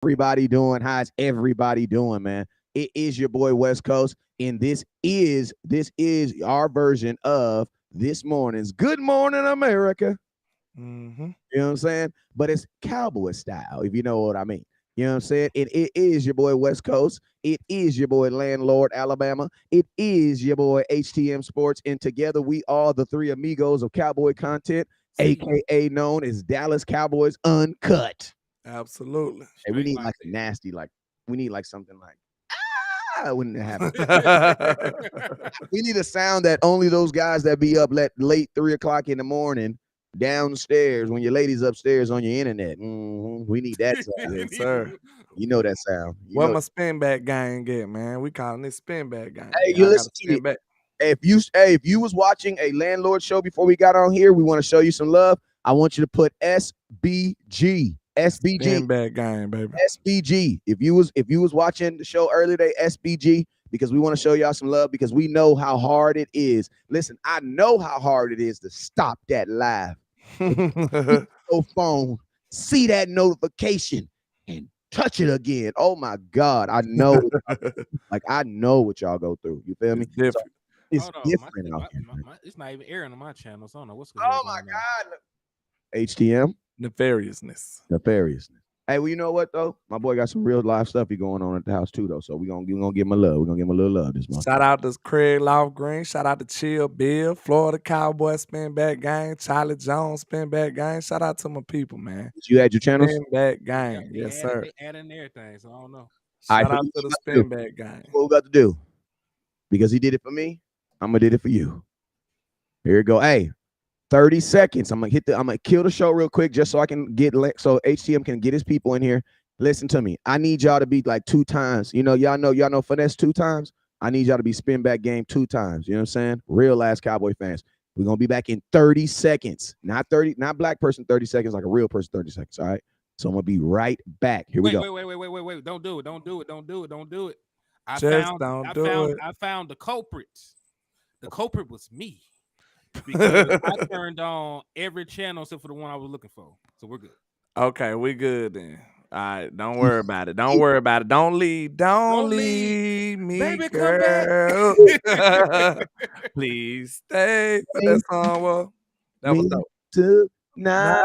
Everybody doing? How's everybody doing, man? It is your boy West Coast, and this is our version of this morning's Good Morning America. Mm-hmm. You know what I'm saying? But it's cowboy style, if you know what I mean. You know what I'm saying? And it is your boy West Coast. It is your boy Landlord Alabama. It is your boy HTM Sports. And together we are the three amigos of cowboy content, See, aka known as Dallas Cowboys Uncut. Absolutely. Hey, we straight need like a boxing. nasty, like we need like something like when it happens. We need a sound that only those guys that be up late 3 o'clock in the morning downstairs when your lady's upstairs on your internet. We need that sound. Yes, sir. You know that sound. You What know. my spin back gang get, man? We calling this spin back gang. Hey, you Y'all got to listen to me. spin back. If you was watching a landlord show before we got on here, we want to show you some love. I want you to put SBG. SBG. Spin back gang, baby. SBG. If you was watching the show earlier today, SBG, because we want to show y'all some love because we know how hard it is. Listen, I know how hard it is to stop that live. Your phone, see that notification, and touch it again. Oh my God, I know. Like I know what y'all go through. You feel me? It's different. It's Hold on, different out here. it's not even airing on my channel, so I don't know what's the hell Oh my going on. God. HTM. Nefariousness. Nefariousness. Hey, well, you know what though? My boy got some real live stuff going on at the house too, though. So we gonna give him a love. We're gonna give him a little love this month. Shout out to Craig Green. Shout out to Chill Bill, Florida Cowboys spin back gang, Charlie Jones spin back gang. Shout out to my people, man. You had your channels? Spin back Yeah, gang. Yes, sir. they adding everything, so I don't know. All right, Shout so out you to the got to spin do. back gang. What we got to do? Because he did it for me, I'm gonna do it for you. Here you go. Hey, 30 seconds. I'm gonna kill the show real quick just so I can get so HTM can get his people in here. Listen to me. I need y'all to be like 2 times. Y'all know finesse 2 times. I need y'all to be spin back game 2 times. You know what I'm saying? Real ass Cowboy fans. We're gonna be back in 30 seconds. Not 30, not black person 30 seconds, like a real person 30 seconds. All right. So I'm gonna be right back. Here we Wait, go. wait, wait, wait, wait, wait, wait! Don't do it! Don't do it! Don't do it! Don't do it! I Just found, don't I do found, it. I found the culprit. The culprit was me because I turned on every channel except for the one I was looking for. So we're good. Okay, we good then. All right, don't You worry about it. Don't see? worry about it. Don't leave. Don't Don't leave, leave me, baby. Come back. girl. Please stay. What that song was? That was Me dope. tonight. Nah.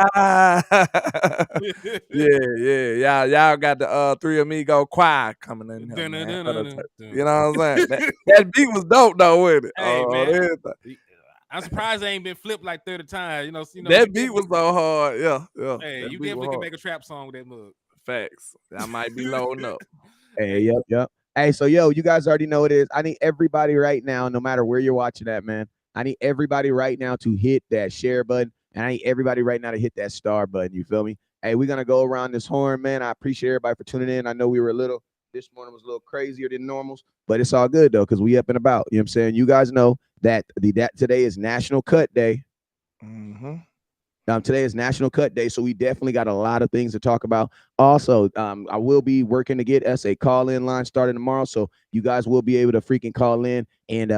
Yeah. Y'all got the Three Amigo choir coming in here, man. For the you know what I'm saying? That beat was dope though, with it. Hey Oh, man, everything. I'm surprised I ain't been flipped like 30 times. You That beat was definitely, so hard. Yeah. hey, That you beat was definitely can hard. make a trap song with that mug. Facts. I might be loading up. Hey, Hey, yep. Hey, so you guys already know what it is. I need everybody right now, no matter where you're watching that, man. I need everybody right now to hit that share button, and I need everybody right now to hit that star button. You feel me? Hey, we're gonna go around this horn, man. I appreciate everybody for tuning in. I know we were this morning was a little crazier than normals, but it's all good though, because we up and about. You know what I'm saying? You guys know that that today is National Cut Day. Mm-hmm. Today is National Cut Day, so we definitely got a lot of things to talk about. Also, I will be working to get us a call-in line starting tomorrow, so you guys will be able to freaking call in and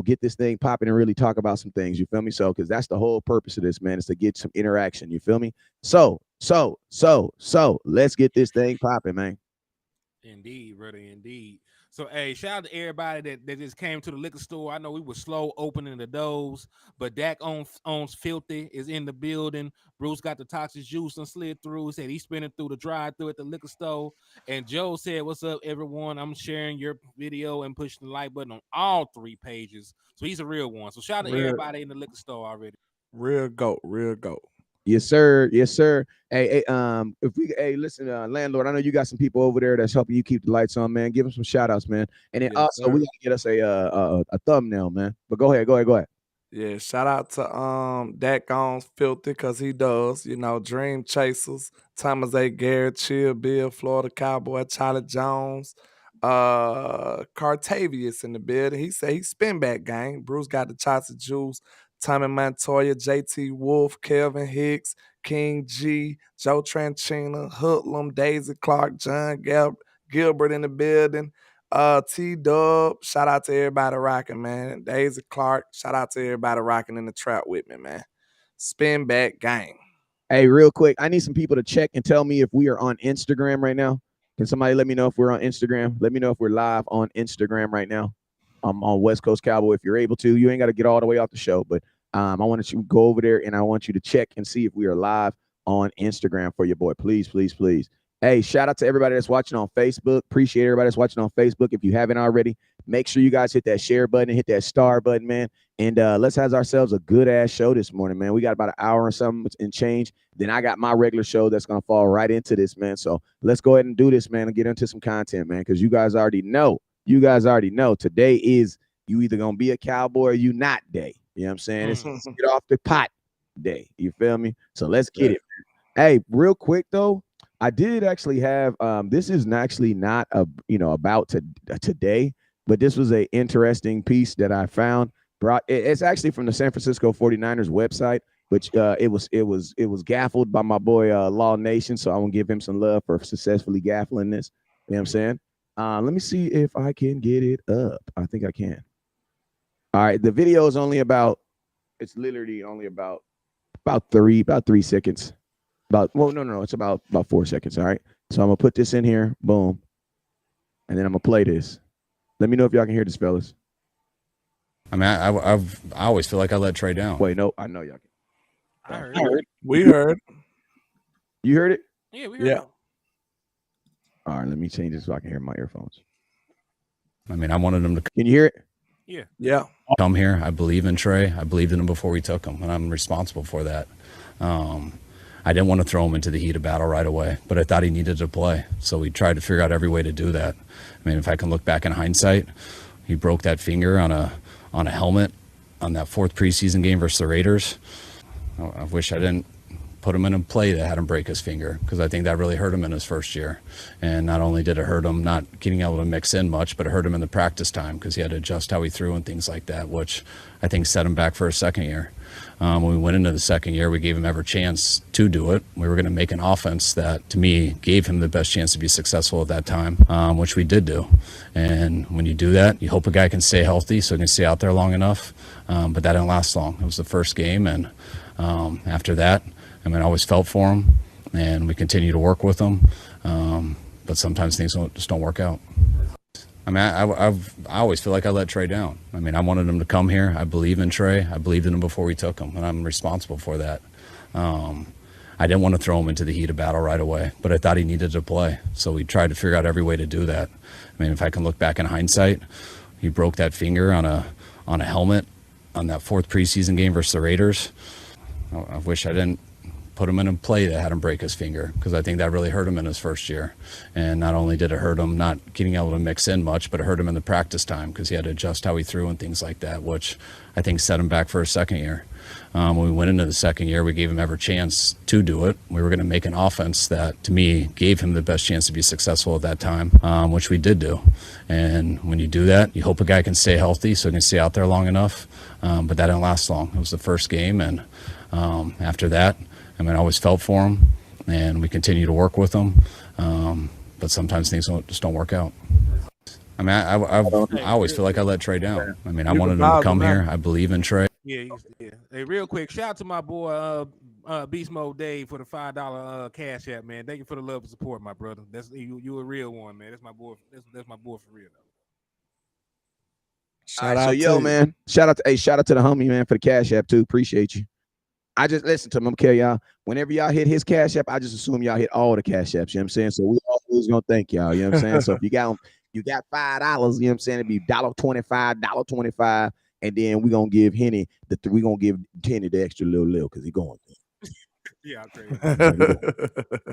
get this thing popping and really talk about some things. You feel me? So, because that's the whole purpose of this, man, is to get some interaction. You feel me? So, let's get this thing popping, man. indeed, brother, indeed. So, hey, shout out to everybody that just came to the liquor store. I know we were slow opening the doors, but Dak owns Filthy is in the building. Bruce got the toxic juice and slid through. He said he's spinning through the drive-through at the liquor store. And Joe said, "What's up, everyone? I'm sharing your video and pushing the like button on all 3 pages." So he's a real one. So shout out to Real, everybody in the liquor store already. real goat. Real goat. Yes, sir. Yes, sir. Hey, if we, hey, listen, landlord, I know you got some people over there that's helping you keep the lights on, man. Give them some shout outs, man. And then Yes, also, we sir. got to get us a thumbnail, man. But go ahead. Yeah, shout out to Dak Owens Filthy because he does, Dream Chasers, Thomas A. Garrett, Chill Bill, Florida Cowboy, Charlie Jones, Cartavius in the building. He said he spin back gang. Bruce got the Chots of Juice, Tommy Montoya, JT Wolf, Kelvin Hicks, King G, Joe Tranchina, Hoodlum, Daisy Clark, John Gilbert in the building. T Dub, shout out to everybody rocking, man. Daisy Clark, shout out to everybody rocking in the trap with me, man. Spin back gang. Hey, real quick, I need some people to check and tell me if we are on Instagram right now. Can somebody let me know if we're on Instagram? Let me know if we're live on Instagram right now. I'm on West Coast Cowboy. If you're able to, you ain't got to get all the way off the show, but I want you to go over there and I want you to check and see if we are live on Instagram for your boy. Please, please, please. Hey, shout out to everybody that's watching on Facebook. Appreciate everybody that's watching on Facebook. If you haven't already, make sure you guys hit that share button and hit that star button, man. And let's have ourselves a good ass show this morning, man. We got about an hour or something and change. Then I got my regular show that's gonna fall right into this, man. So let's go ahead and do this, man, and get into some content, man. Because you guys already know. Today is you either gonna be a cowboy or you not day. You know what I'm saying? It's get off the pot day. You feel me? So let's get it, man. Hey, real quick though. I did actually have this is actually not about today, but this was a interesting piece that I found. It's actually from the San Francisco 49ers website, which it was gaffled by my boy Law Nation, so I want to give him some love for successfully gaffling this. You know what I'm saying? Let me see if I can get it up. I think I can. All right, the video is it's literally only about 3 seconds. It's about 4 seconds. All right. So I'm gonna put this in here, boom, and then I'm gonna play this. Let me know if y'all can hear this, fellas. I mean, I always feel like I let Trey down. Wait, no, I know y'all can. I heard. We heard. You heard it? Yeah, we heard. Yeah. All right, let me change this so I can hear my earphones. I mean, I wanted him to Can you hear it? Yeah. come here. I believe in Trey. I believed in him before we took him, and I'm responsible for that. I didn't want to throw him into the heat of battle right away, but I thought he needed to play. So we tried to figure out every way to do that. I mean, if I can look back in hindsight, he broke that finger on a helmet on that 4th preseason game versus the Raiders. I wish I didn't put him in a play that had him break his finger, because I think that really hurt him in his first year. And not only did it hurt him not getting able to mix in much, but it hurt him in the practice time because he had to adjust how he threw and things like that, which I think set him back for his second year. When we went into the second year, we gave him every chance to do it. We were going to make an offense that, to me, gave him the best chance to be successful at that time, which we did do. And when you do that, you hope a guy can stay healthy so he can stay out there long enough. But that didn't last long. It was the first game, and after that, I mean, I always felt for him, and we continue to work with him. But sometimes things just don't work out. I mean, I always feel like I let Trey down. I mean, I wanted him to come here. I believe in Trey. I believed in him before we took him, and I'm responsible for that. I didn't want to throw him into the heat of battle right away, but I thought he needed to play. So we tried to figure out every way to do that. I mean, if I can look back in hindsight, he broke that finger on a helmet on that 4th preseason game versus the Raiders. I wish I didn't put him in a play that had him break his finger, because I think that really hurt him in his first year. And not only did it hurt him not getting able to mix in much, but it hurt him in the practice time because he had to adjust how he threw and things like that, which I think set him back for his second year. When we went into the second year, we gave him every chance to do it. We were going to make an offense that, to me, gave him the best chance to be successful at that time, which we did do. And when you do that, you hope a guy can stay healthy so he can stay out there long enough. But that didn't last long. It was the first game, and after that, I mean, I always felt for him, and we continue to work with him. But sometimes things just don't work out. I mean, I always feel like I let Trey down. I mean, I wanted him to come here. I believe in Trey. Yeah. Hey, real quick, shout out to my boy Beast Mode Dave for the $5 cash app, man. Thank you for the love and support, my brother. That's you a real one, man. That's my boy. That's my boy for real, though. Shout out to man. Shout out to the homie, man, for the cash app too. Appreciate you. I just listen to him. I'm gonna y'all. Whenever y'all hit his cash app, I just assume y'all hit all the cash apps. You know what I'm saying? So we always gonna thank y'all. You know what I'm saying? So if you got $5, you know what I'm saying? It'd be $1.25, and then we gonna give Henny we gonna give Henny the extra little because he going. Yeah, I'll trade. You know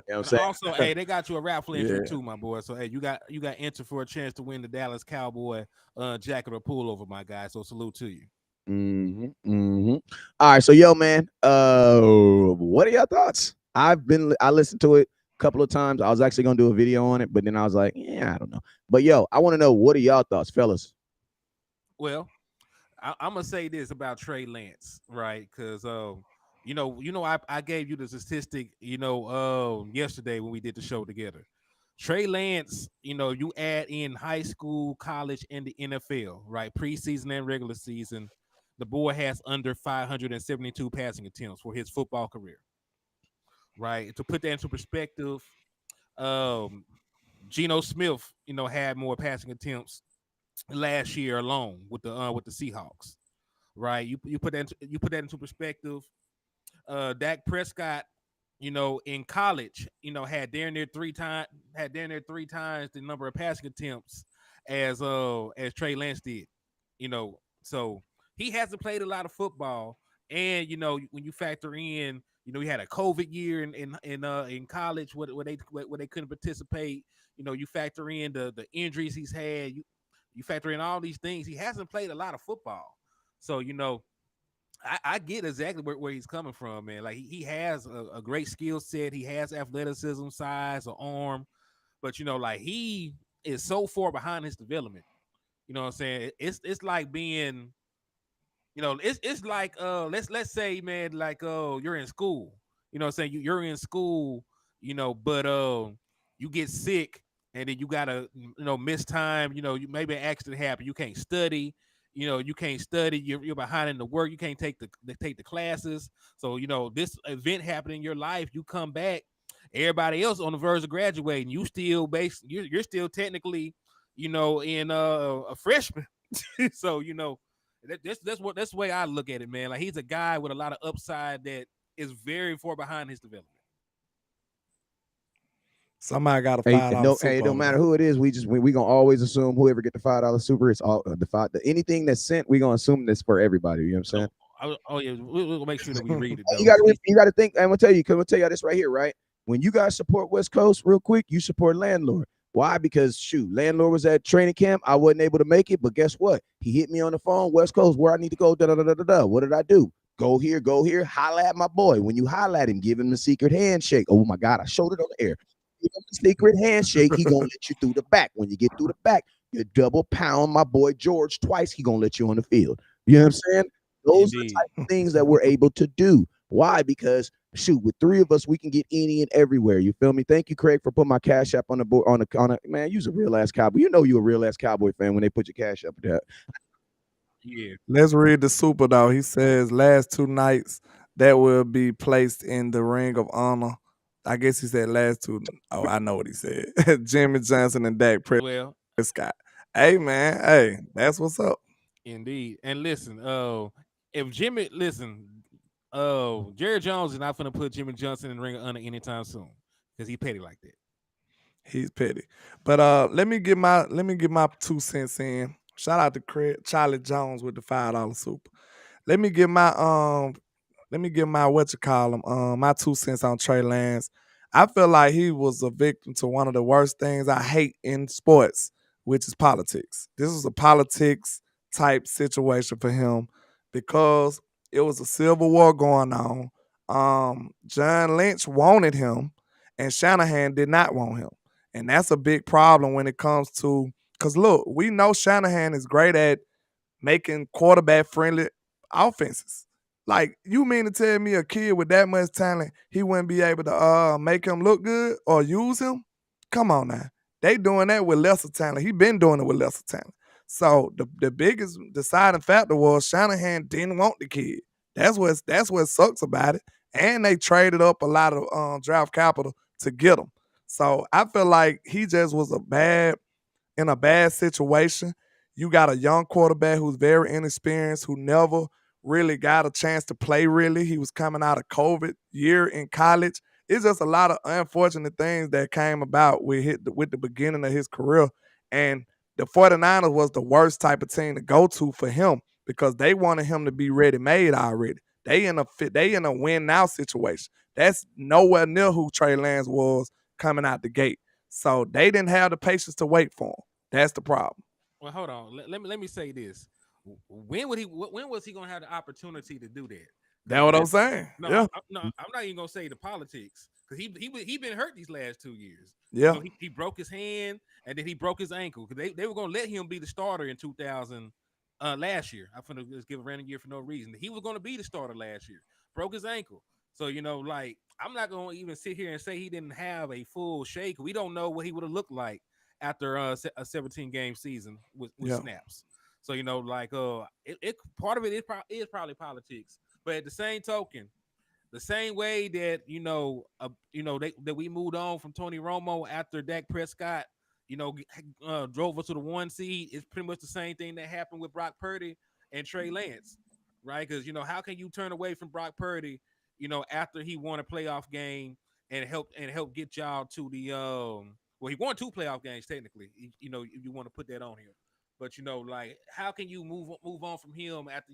what I'm saying? Also, hey, they got you a raffle entry too, my boy. So hey, you got entered for a chance to win the Dallas Cowboy jacket or pullover, my guy. So salute to you. All right, so yo, man, what are your thoughts? I listened to it a couple of times. I was actually gonna do a video on it, but then I was like, yeah, I don't know. But yo, I want to know, what are y'all thoughts, fellas? Well, I'm gonna say this about Trey Lance, right? Because I gave you the statistic, yesterday when we did the show together. Trey Lance, you add in high school, college, and the NFL, right? Preseason and regular season. The boy has under 572 passing attempts for his football career, right? To put that into perspective, Geno Smith, had more passing attempts last year alone with the Seahawks, right? You put that into perspective. Dak Prescott, in college, had damn near 3 times the number of passing attempts as Trey Lance did. So he hasn't played a lot of football, and when you factor in, he had a COVID year in college where they couldn't participate. You factor in the injuries he's had. You factor in all these things. He hasn't played a lot of football, so I get exactly where he's coming from, man. Like he has a great skill set. He has athleticism, size, an arm, but like he is so far behind his development. You know what I'm saying? It's like being, it's like let's say, man, like you're in school. You know what I'm saying? You're in school, but you get sick and then you gotta miss time. You maybe an accident happened. You can't study. You can't study. You're behind in the work. You can't take the classes. So this event happened in your life. You come back. Everybody else on the verge of graduating. You're still technically, in a freshman. So that's the way I look at it, man. Like he's a guy with a lot of upside that is very far behind his development. Somebody got a Hey, $5 no, super hey, it don't over matter there. who it is. We gonna always assume whoever get the $5 super, it's all anything that's sent. We gonna assume this for everybody. You know what I'm saying? Oh yeah, we'll make sure that we read it You though. gotta you gotta think. I'm gonna tell you. Cause I'm gonna tell you this right here, right? When you guys support West Coast, real quick, you support Landlord. Why? Because shoot, Landlord was at training camp. I wasn't able to make it, but guess what? He hit me on the phone. West Coast, where I need to go. Da da da da da da. What did I do? Go here. Holla at my boy. When you holla at him, give him the secret handshake. Oh my God, I showed it on the air. Give him the secret handshake. He gonna let you through the back. When you get through the back, you double pound my boy George twice. He gonna let you on the field. You know what I'm saying? Those are the Indeed. type of things that we're able to do. Why? Because shoot, with three of us, we can get any and everywhere. You feel me? Thank you, Craig, for putting my cash app on the board. Man, you're a real ass cowboy. You know you a real ass cowboy fan when they put your cash up there. Yeah. Let's read the super though. He says last 2 nights that will be placed in the ring of honor. I guess he said last two. Oh, I know what he said. Jimmy Johnson and Dak Well, Prescott. Hey man, hey, that's what's up. indeed. And listen, if Jimmy, listen, Jerry Jones is not going to put Jimmy Johnson in the ring of honor anytime soon because he petty like that. He's petty. But let me get my 2 cents in. Shout out to Charlie Jones with the $5 super. Let me get my what you call him, my 2 cents on Trey Lance. I feel like he was a victim to one of the worst things I hate in sports, which is politics. This was a politics type situation for him because it was a civil war going on. John Lynch wanted him, and Shanahan did not want him, and that's a big problem when it comes to. Because look, we know Shanahan is great at making quarterback friendly offenses. Like, you mean to tell me a kid with that much talent, he wouldn't be able to make him look good or use him? Come on now. They doing that with lesser talent. He been doing it with lesser talent. So the biggest deciding factor was Shanahan didn't want the kid. That's what sucks about it. And they traded up a lot of draft capital to get him. So I feel like he just was in a bad situation. You got a young quarterback who's very inexperienced, who never really got a chance to play really. He was coming out of COVID year in college. It's just a lot of unfortunate things that came about with the beginning of his career. And the 49ers was the worst type of team to go to for him because they wanted him to be ready made already. They in a win now situation. That's nowhere near who Trey Lance was coming out the gate. So they didn't have the patience to wait for him. That's the problem. Well, hold on. Let me say this. When was he going to have the opportunity to do that? That's what I'm saying. No, Yeah. I'm not even gonna say the politics because he been hurt these last 2 years. Yeah. He broke his hand and then he broke his ankle because they were gonna let him be the starter in 2000 last year. I'm gonna just give a random year for no reason. He was gonna be the starter last year. Broke his ankle. So like I'm not gonna even sit here and say he didn't have a full shake. We don't know what he would have looked like after a 17 game season with Yeah. snaps. So like it part of it is probably politics. But at the same token, the same way that that we moved on from Tony Romo after Dak Prescott drove us to the 1 seed. It's pretty much the same thing that happened with Brock Purdy and Trey Lance, right? Because how can you turn away from Brock Purdy, after he won a playoff game and help get y'all to the well, he won 2 playoff games technically. If you want to put that on here, but like how can you move on from him after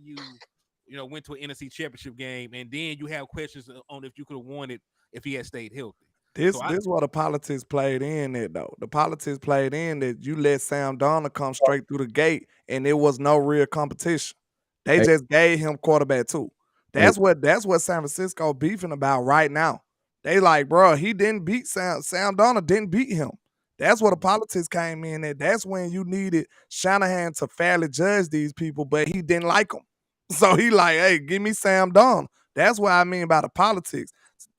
went to an NFC Championship game, and then you have questions on if you could have won it if he had stayed healthy. This what the politics played in it though. The politics played in that you let Sam Darnold come straight through the gate, and there was no real competition. They Hey. just gave him quarterback 2. That's what San Francisco beefing about right now. They like, bro, he didn't beat Sam Darnold didn't beat him. That's where the politics came in at. That's when you needed Shanahan to fairly judge these people, but he didn't like them. So he like, hey, give me Sam Darnold. That's what I mean by the politics.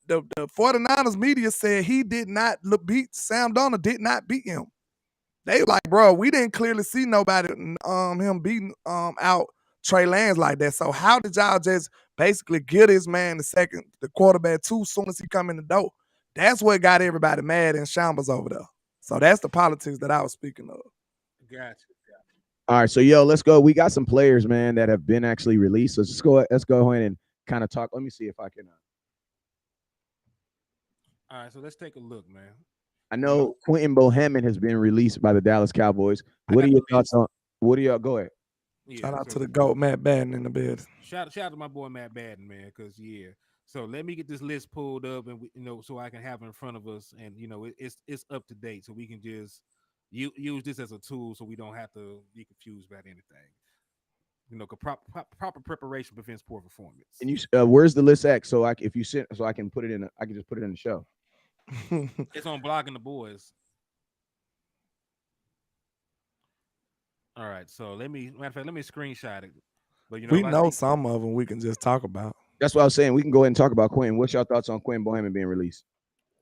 The 49ers media said he did not beat Sam Darnold, did not beat him. They like, bro, we didn't clearly see nobody him beating out Trey Lance like that. So how did y'all just basically get this man the quarterback 2 soon as he come in the door? That's what got everybody mad in shambles over there. So that's the politics that I was speaking of. Gotcha. All right, so let's go. We got some players, man, that have been actually released. So let's go ahead and kind of talk. Let me see if I can. All right, so let's take a look, man. I know Quentin Bohannon has been released by the Dallas Cowboys. What are your thoughts on? What are y'all? Go ahead. Yeah, shout out to the GOAT, Matt Batten in the bed. Shout out to my boy Matt Batten, man, because So let me get this list pulled up, and so I can have it in front of us, and it's up to date, so we can just use this as a tool, so we don't have to be confused about anything. Proper preparation prevents poor performance. And where's the list at? So if you sit, so I can put it in. I can just put it in the show. It's on Blogging the Boys. All right, so let me screenshot it. But we know some of them we can just talk about. That's what I was saying. We can go ahead and talk about Quentin. What's your thoughts on Quentin Bohannon being released?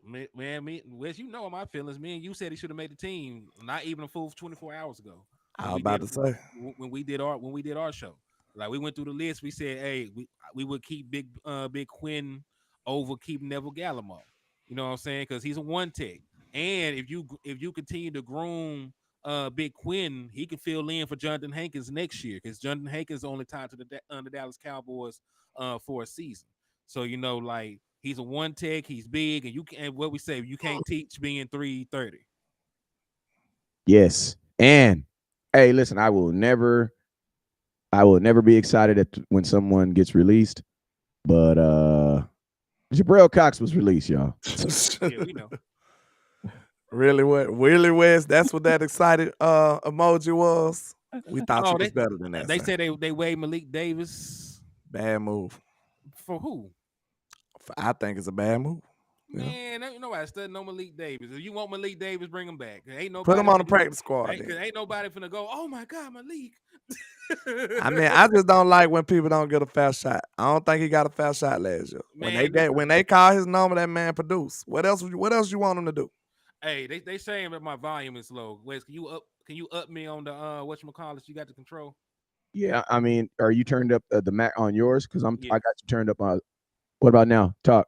Man, Wes, my feelings. Me and you said he should have made the team, not even a full 24 hours ago. I was about to say when we did our show, like we went through the list. We said, hey, we would keep Big Quinn over keep Neville Gallimore. You know what I'm saying? Because he's a one tech, and if you continue to groom Big Quinn, he can fill in for Jonathan Hankins next year, because Jonathan Hankins only tied to the Dallas Cowboys for a season. So like he's a one tech, he's big, and what we say, you can't teach being 330. Yes, and hey, listen, I will never be excited when someone gets released, but Jabril Cox was released, y'all. Yeah, we know. Really, Wes? That's what that excited emoji was. We thought it was better than that. They said they waived Malik Davis. Bad move. For who? I think it's a bad move. Man, nobody studying no Malik Davis. If you want Malik Davis, bring him back. Ain't nobody put him on the practice squad. Ain't nobody finna go, oh my God, Malik. I mean, I just don't like when people don't get a fair shot. I don't think he got a fair shot last year. Man, when they call his number, that man produced. What else you want him to do? Hey, they saying that my volume is low. Wes, can you up me on the whatchamacallit? You got the control? Yeah, I mean, are you turned up the Mac on yours? Because I got you turned up on. What about now? Talk.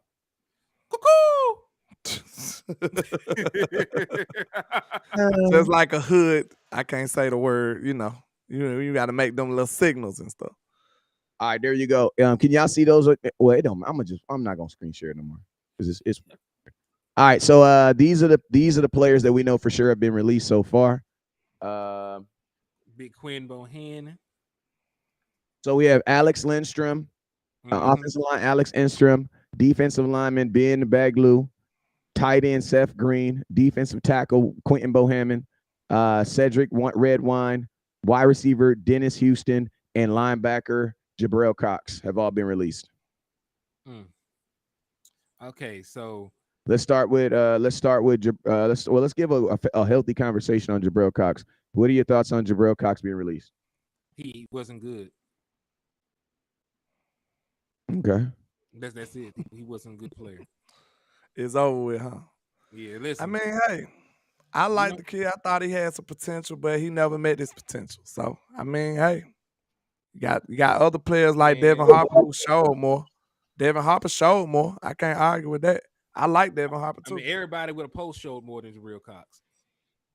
Just like a hood, I can't say the word. You got to make them little signals and stuff. All right, there you go. Can y'all see those? Well, it don't. I'm not gonna screen share it no more because it's. All right, so these are the players that we know for sure have been released so far. Big Quinn Bohannon. So we have Alex Lindstrom, offensive line Alex Lindstrom, defensive lineman Ben Baglu, tight end Seth Green, defensive tackle Quentin Bohannon, Cedric Redwine, wide receiver Dennis Houston, and linebacker Jabril Cox have all been released. Okay, so let's give a healthy conversation on Jabril Cox. What are your thoughts on Jabril Cox being released? He wasn't good. Okay. That's it. He wasn't a good player. It's over with, huh? Yeah, listen. I mean, hey, I like the kid. I thought he had some potential, but he never met his potential. So, I mean, hey, you got other players like Devin Harper who showed more. Devin Harper showed more. I can't argue with that. I like Devin Harper too. I mean, everybody with a post showed more than Jabril Cox.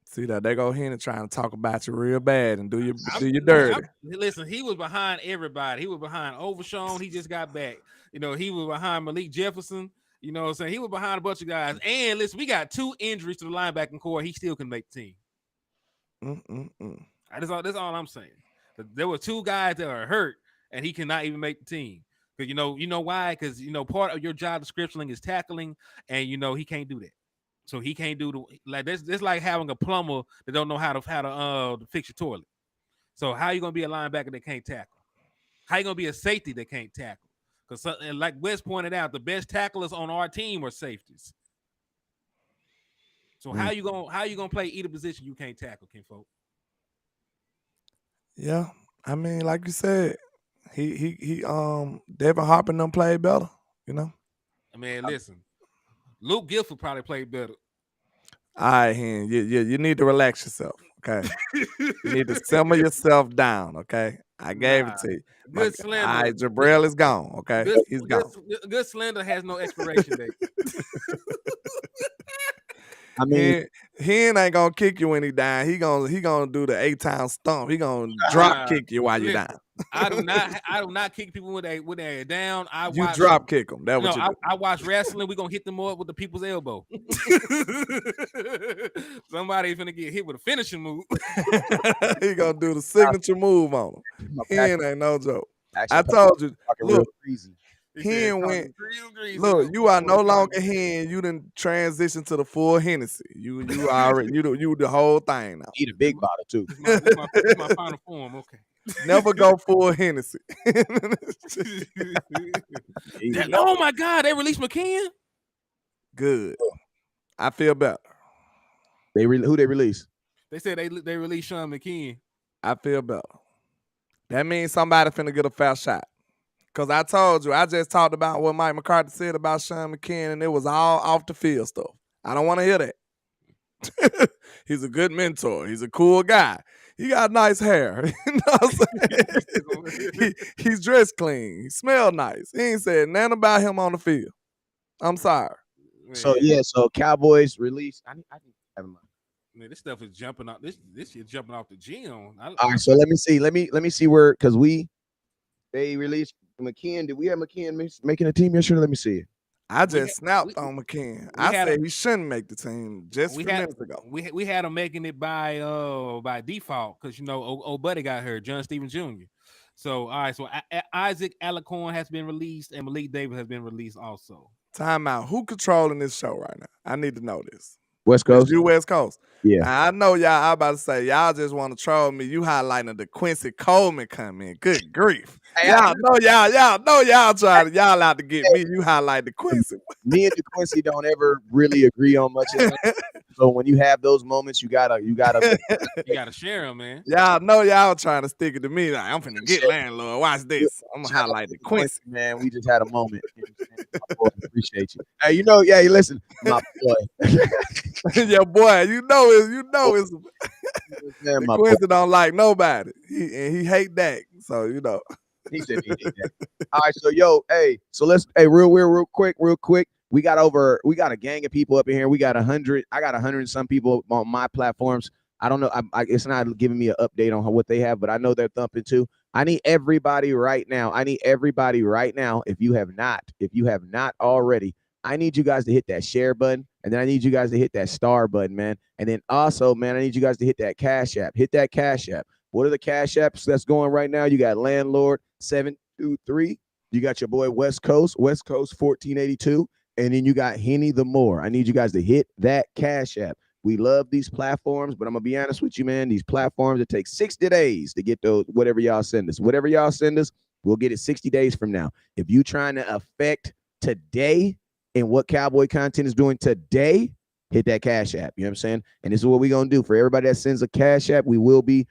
See that they go here and trying to talk about you real bad and do you dirty. Listen, he was behind everybody. He was behind Overshown. He just got back. He was behind Malik Jefferson. You know what I'm saying? He was behind a bunch of guys. And listen, we got 2 injuries to the linebacking core. He still can make the team. That's all I'm saying. There were 2 guys that are hurt, and he cannot even make the team. Because you know why? Because part of your job description is tackling, and he can't do that. So he can't do this like having a plumber that don't know how to fix your toilet. So how you gonna be a linebacker that can't tackle? How you gonna be a safety that can't tackle? Because like Wes pointed out, the best tacklers on our team are safeties. So how you gonna play either position you can't tackle, kinfolk? Yeah, I mean, like you said, he Devin Harper done played better. I mean, listen, Luke Gifford probably played better. All right, Hen, you need to relax yourself, okay? You need to simmer yourself down, okay? I gave it to you. Good Slender. All right, Jabril is gone, okay? He's gone. Good Slender has no expiration date. I mean, Hen ain't gonna kick you when he down. He gonna do the 8-time stomp. He gonna drop kick you while you're down. I do not kick people when they're down. You drop kick them. That's what you do. I watch wrestling. We're gonna hit them up with the people's elbow. Somebody's gonna get hit with a finishing move. He gonna do the signature move on him. Hen ain't no joke. I told you. Look, Hen went. Look, you are no longer Hen. You done transition to the full Hennessy. You already you the whole thing now. Eat a big bottle too. My final form. Okay. Never go full Hennessy. Oh my God! They released McKeon. Good. I feel better. Who they released? They said they released Sean McKeon. I feel better. That means somebody finna get a foul shot. Cause I told you, I just talked about what Mike McCarthy said about Sean McKeon, and it was all off the field stuff. I don't want to hear that. He's a good mentor. He's a cool guy. He got nice hair. You know what I'm saying? He's dressed clean. He smelled nice. He ain't said nothing about him on the field. I'm sorry. So so Cowboys released. I have my. Man, this stuff is jumping off. This shit jumping off the gym. All right, so let me see. Let me see where because they released McKeon. Did we have McKeon making a team yesterday? Let me see it. I just snapped on McKeon. I said he shouldn't make the team just a few minutes ago. We had him making it by default because old buddy got hurt, John Stevens Jr. So all right, so Isaac Alacorn has been released and Malik Davis has been released also. Time out. Who controlling this show right now? I need to know this. West Coast. You West Coast. Yeah. Now, I know y'all. I about to say y'all just want to troll me. You highlighting the Quincy Coleman come in. Good grief. Hey, y'all trying to y'all out to get me. You highlight the Quincy. Me and the Quincy don't ever really agree on much. So when you have those moments, you gotta share them, man. Y'all know y'all trying to stick it to me. Like, I'm finna get landlord. Watch this. I'm gonna highlight the Quincy. Man, we just had a moment. Boy, appreciate you. Hey, listen, my boy. Your boy, you know it's man, my Quincy boy. don't like nobody. He hate Dak. So He said he hate that. All right, so so let's real quick. We got a gang of people up in here. We got 100. I got 100 and some people on my platforms. I don't know. It's not giving me an update on what they have, but I know they're thumping too. I need everybody right now. If you have not already, I need you guys to hit that share button, and then I need you guys to hit that star button, man. And then also, man, I need you guys to hit that Cash App. Hit that Cash App. What are the Cash Apps that's going right now? You got Landlord 723. You got your boy West Coast 1482. And then you got Henny the Moore. I need you guys to hit that Cash App. We love these platforms, but I'm going to be honest with you, man. These platforms, it takes 60 days to get those, whatever y'all send us. Whatever y'all send us, we'll get it 60 days from now. If you trying to affect today and what Cowboy content is doing today, hit that Cash App. You know what I'm saying? And this is what we're going to do. For everybody that sends a Cash App, we will be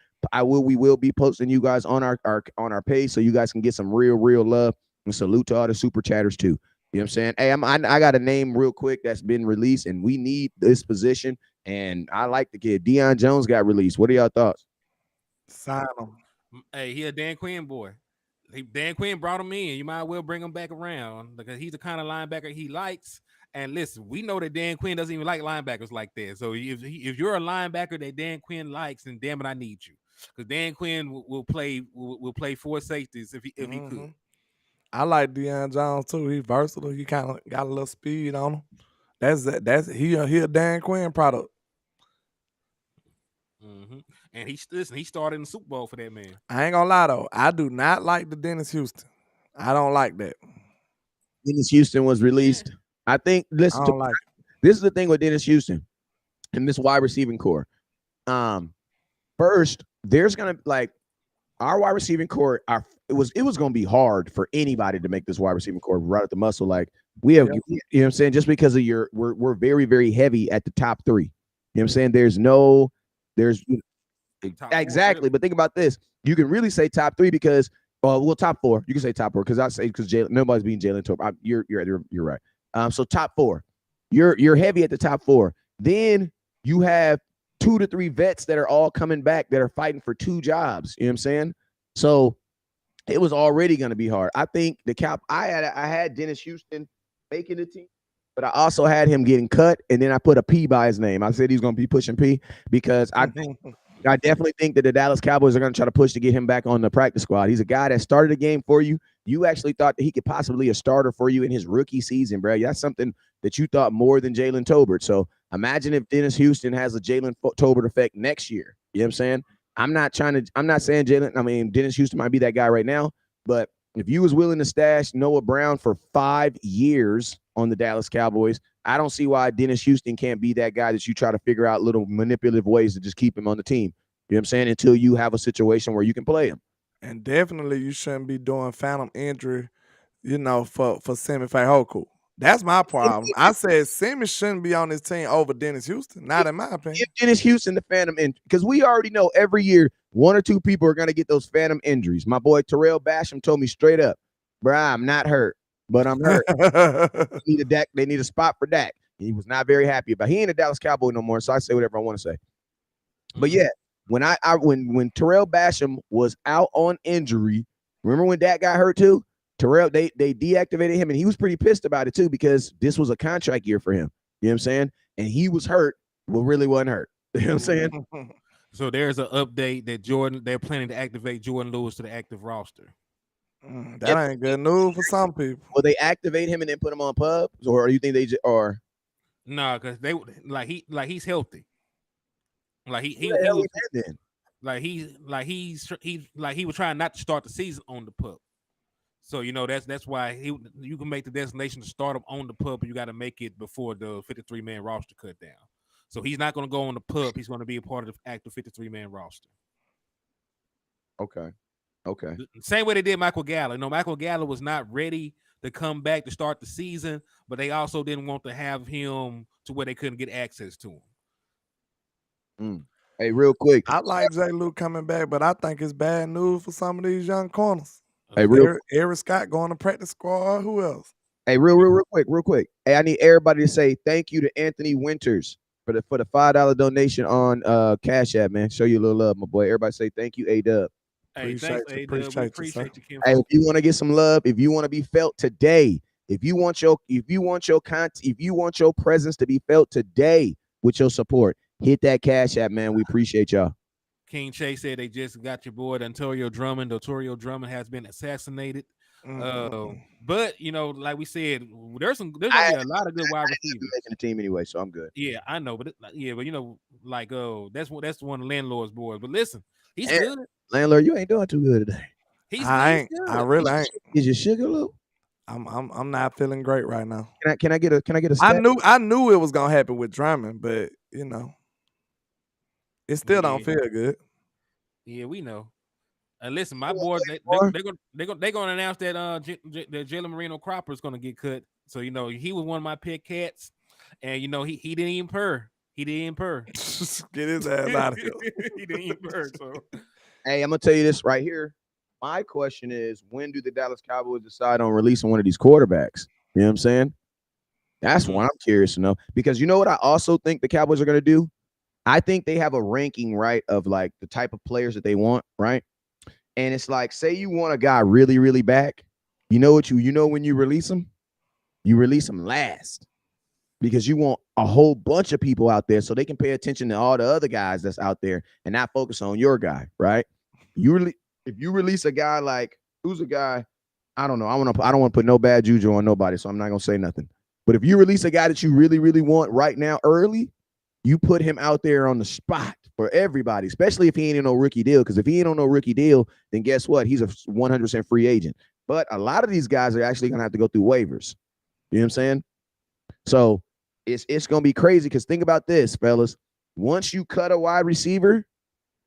posting you guys on our page so you guys can get some real love, and salute to all the super chatters too. You know what I'm saying? Hey, I got a name real quick that's been released, and we need this position. And I like the kid. Deion Jones got released. What are y'all thoughts? Sign him. Hey, he a Dan Quinn boy. Dan Quinn brought him in. You might well bring him back around because he's the kind of linebacker he likes. And listen, we know that Dan Quinn doesn't even like linebackers like that. So if you're a linebacker that Dan Quinn likes, then damn it, I need you, because Dan Quinn will play four safeties if he could. I like Deion Jones too. He's versatile. He kind of got a little speed on him. That's he a Dan Quinn product. And he started in the Super Bowl for that man. I ain't gonna lie though. I do not like the Dennis Houston. I don't like that. Dennis Houston was released. I think. Listen, I don't like it. This is the thing with Dennis Houston and this wide receiving core. First, there's gonna like our wide receiving core. It was gonna be hard for anybody to make this wide receiving core right at the muscle. Like we have, you know what I'm saying, just because of we're very, very heavy at the top three. You know what I'm saying? There's exactly, but think about this. You can really say top three because top four. You can say top four because I say because nobody's beating Jalen Torp. You're right. So top four. You're heavy at the top four. Then you have 2 to 3 vets that are all coming back that are fighting for 2 jobs. You know what I'm saying? So it was already going to be hard. I think I had Dennis Houston making the team, but I also had him getting cut, and then I put a P by his name. I said he's going to be pushing P because I definitely think that the Dallas Cowboys are going to try to push to get him back on the practice squad. He's a guy that started a game for you. You actually thought that he could possibly be a starter for you in his rookie season, bro. That's something that you thought more than Jalen Tolbert. So imagine if Dennis Houston has a Jalen Tolbert effect next year. You know what I'm saying? I'm not saying Dennis Houston might be that guy right now, but if you was willing to stash Noah Brown for 5 years on the Dallas Cowboys, I don't see why Dennis Houston can't be that guy that you try to figure out little manipulative ways to just keep him on the team. You know what I'm saying? Until you have a situation where you can play him. And definitely you shouldn't be doing phantom injury, for Semi Fehoko. That's my problem. I said Simmons shouldn't be on this team over Dennis Houston. Not in my opinion. Give Dennis Houston the phantom injury, because we already know every year 1 or 2 people are going to get those phantom injuries. My boy Terrell Basham told me straight up, bro, I'm not hurt, but I'm hurt. They need a spot for Dak. He was not very happy about it. He ain't a Dallas Cowboy no more, so I say whatever I want to say. But yeah, when Terrell Basham was out on injury, remember when Dak got hurt too? Terrell, they deactivated him, and he was pretty pissed about it too because this was a contract year for him. You know what I'm saying? And he was hurt, but really wasn't hurt. You know what I'm saying? So there's an update that they're planning to activate Jordan Lewis to the active roster. That ain't good news for some people. Will they activate him and then put him on pubs, or do you think they just are? No, because they he's healthy. He was trying not to start the season on the pup. So that's why you can make the destination to start him on the pup, but you got to make it before the 53-man roster cut down. So he's not going to go on the pup. He's going to be a part of the active 53-man roster. Okay. Same way they did Michael Gallup. Michael Gallup was not ready to come back to start the season, but they also didn't want to have him to where they couldn't get access to him. Hey, real quick. I like J. Luke coming back, but I think it's bad news for some of these young corners. Hey, Eric Scott going to practice squad. Who else? Hey, real quick. Hey, I need everybody to say thank you to Anthony Winters for the $5 donation on Cash App, man. Show you a little love, my boy. Everybody say thank you, A-Dub. Hey, thanks, A-Dub. We appreciate you, Kim. Hey, if you want to get some love, if you want to be felt today, if you want your presence to be felt today with your support, hit that Cash App, man. We appreciate y'all. King Chase said they just got your boy Ontario Drummond. Ontario Drummond has been assassinated. But like we said, there's gonna be a lot of good wide receivers making the team anyway, so I'm good. Yeah, I know, but that's one of the landlord's boys. But listen, he's good. Landlord, you ain't doing too good today. I really ain't. Is your sugar low? I'm not feeling great right now. Can I get a stat? I knew it was gonna happen with Drummond, but it still don't feel good. Yeah, we know. And listen, my boys, they're gonna announce that that Jalen Marino Cropper is gonna get cut. So he was one of my pet cats, and he didn't even purr. Get his ass out of here. He didn't even purr. So hey, I'm gonna tell you this right here. My question is, when do the Dallas Cowboys decide on releasing one of these quarterbacks? You know what I'm saying? That's what I'm curious to know. Because you know what I also think the Cowboys are gonna do? I think they have a ranking, right, of like the type of players that they want, right? And it's like, say you want a guy really, really back. When you release him last. because you want a whole bunch of people out there so they can pay attention to all the other guys that's out there and not focus on your guy, right? If you release a guy like, who's a guy, I don't know. I don't want to put no bad juju on nobody, so I'm not gonna say nothing. But if you release a guy that you really, really want right now early, you put him out there on the spot for everybody, especially if he ain't in no rookie deal. Because if he ain't on no rookie deal, then guess what? He's a 100% free agent. But a lot of these guys are actually gonna have to go through waivers. You know what I'm saying? So it's gonna be crazy because think about this, fellas. Once you cut a wide receiver,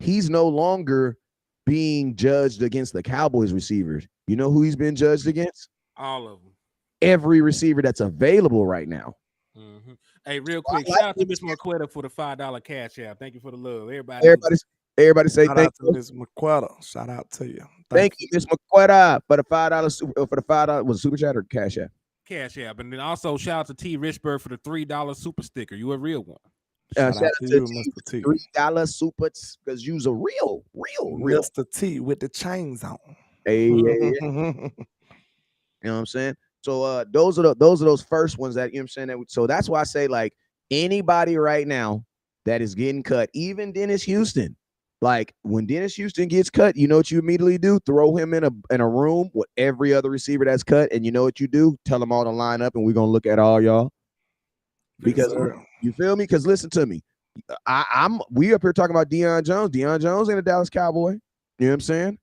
he's no longer being judged against the Cowboys receivers. You know who he's been judged against? All of them. Every receiver that's available right now. Mm-hmm. Hey, real quick, shout out to Miss Marquetta for the $5 cash app. Thank you for the love. Everybody say Shout thank out to Miss McQuetta. Shout out to you. Thank you, Miss McQuetta, for the $5 was super chat or cash app. Cash app. And then also shout out to T Richburg for the $3 super sticker. You a real one. Shout out to you, Mr. T. $3 super because you's a real. Mr. T with the chains on. Hey. You know what I'm saying? So those are those first ones that, you know what I'm saying? So that's why I say, like, anybody right now that is getting cut, even Dennis Houston. Like, when Dennis Houston gets cut, you know what you immediately do? Throw him in a room with every other receiver that's cut, and you know what you do? Tell them all to line up, and we're gonna look at all y'all. Because you feel me? Because listen to me, we up here talking about Deion Jones. Deion Jones ain't a Dallas Cowboy. You know what I'm saying?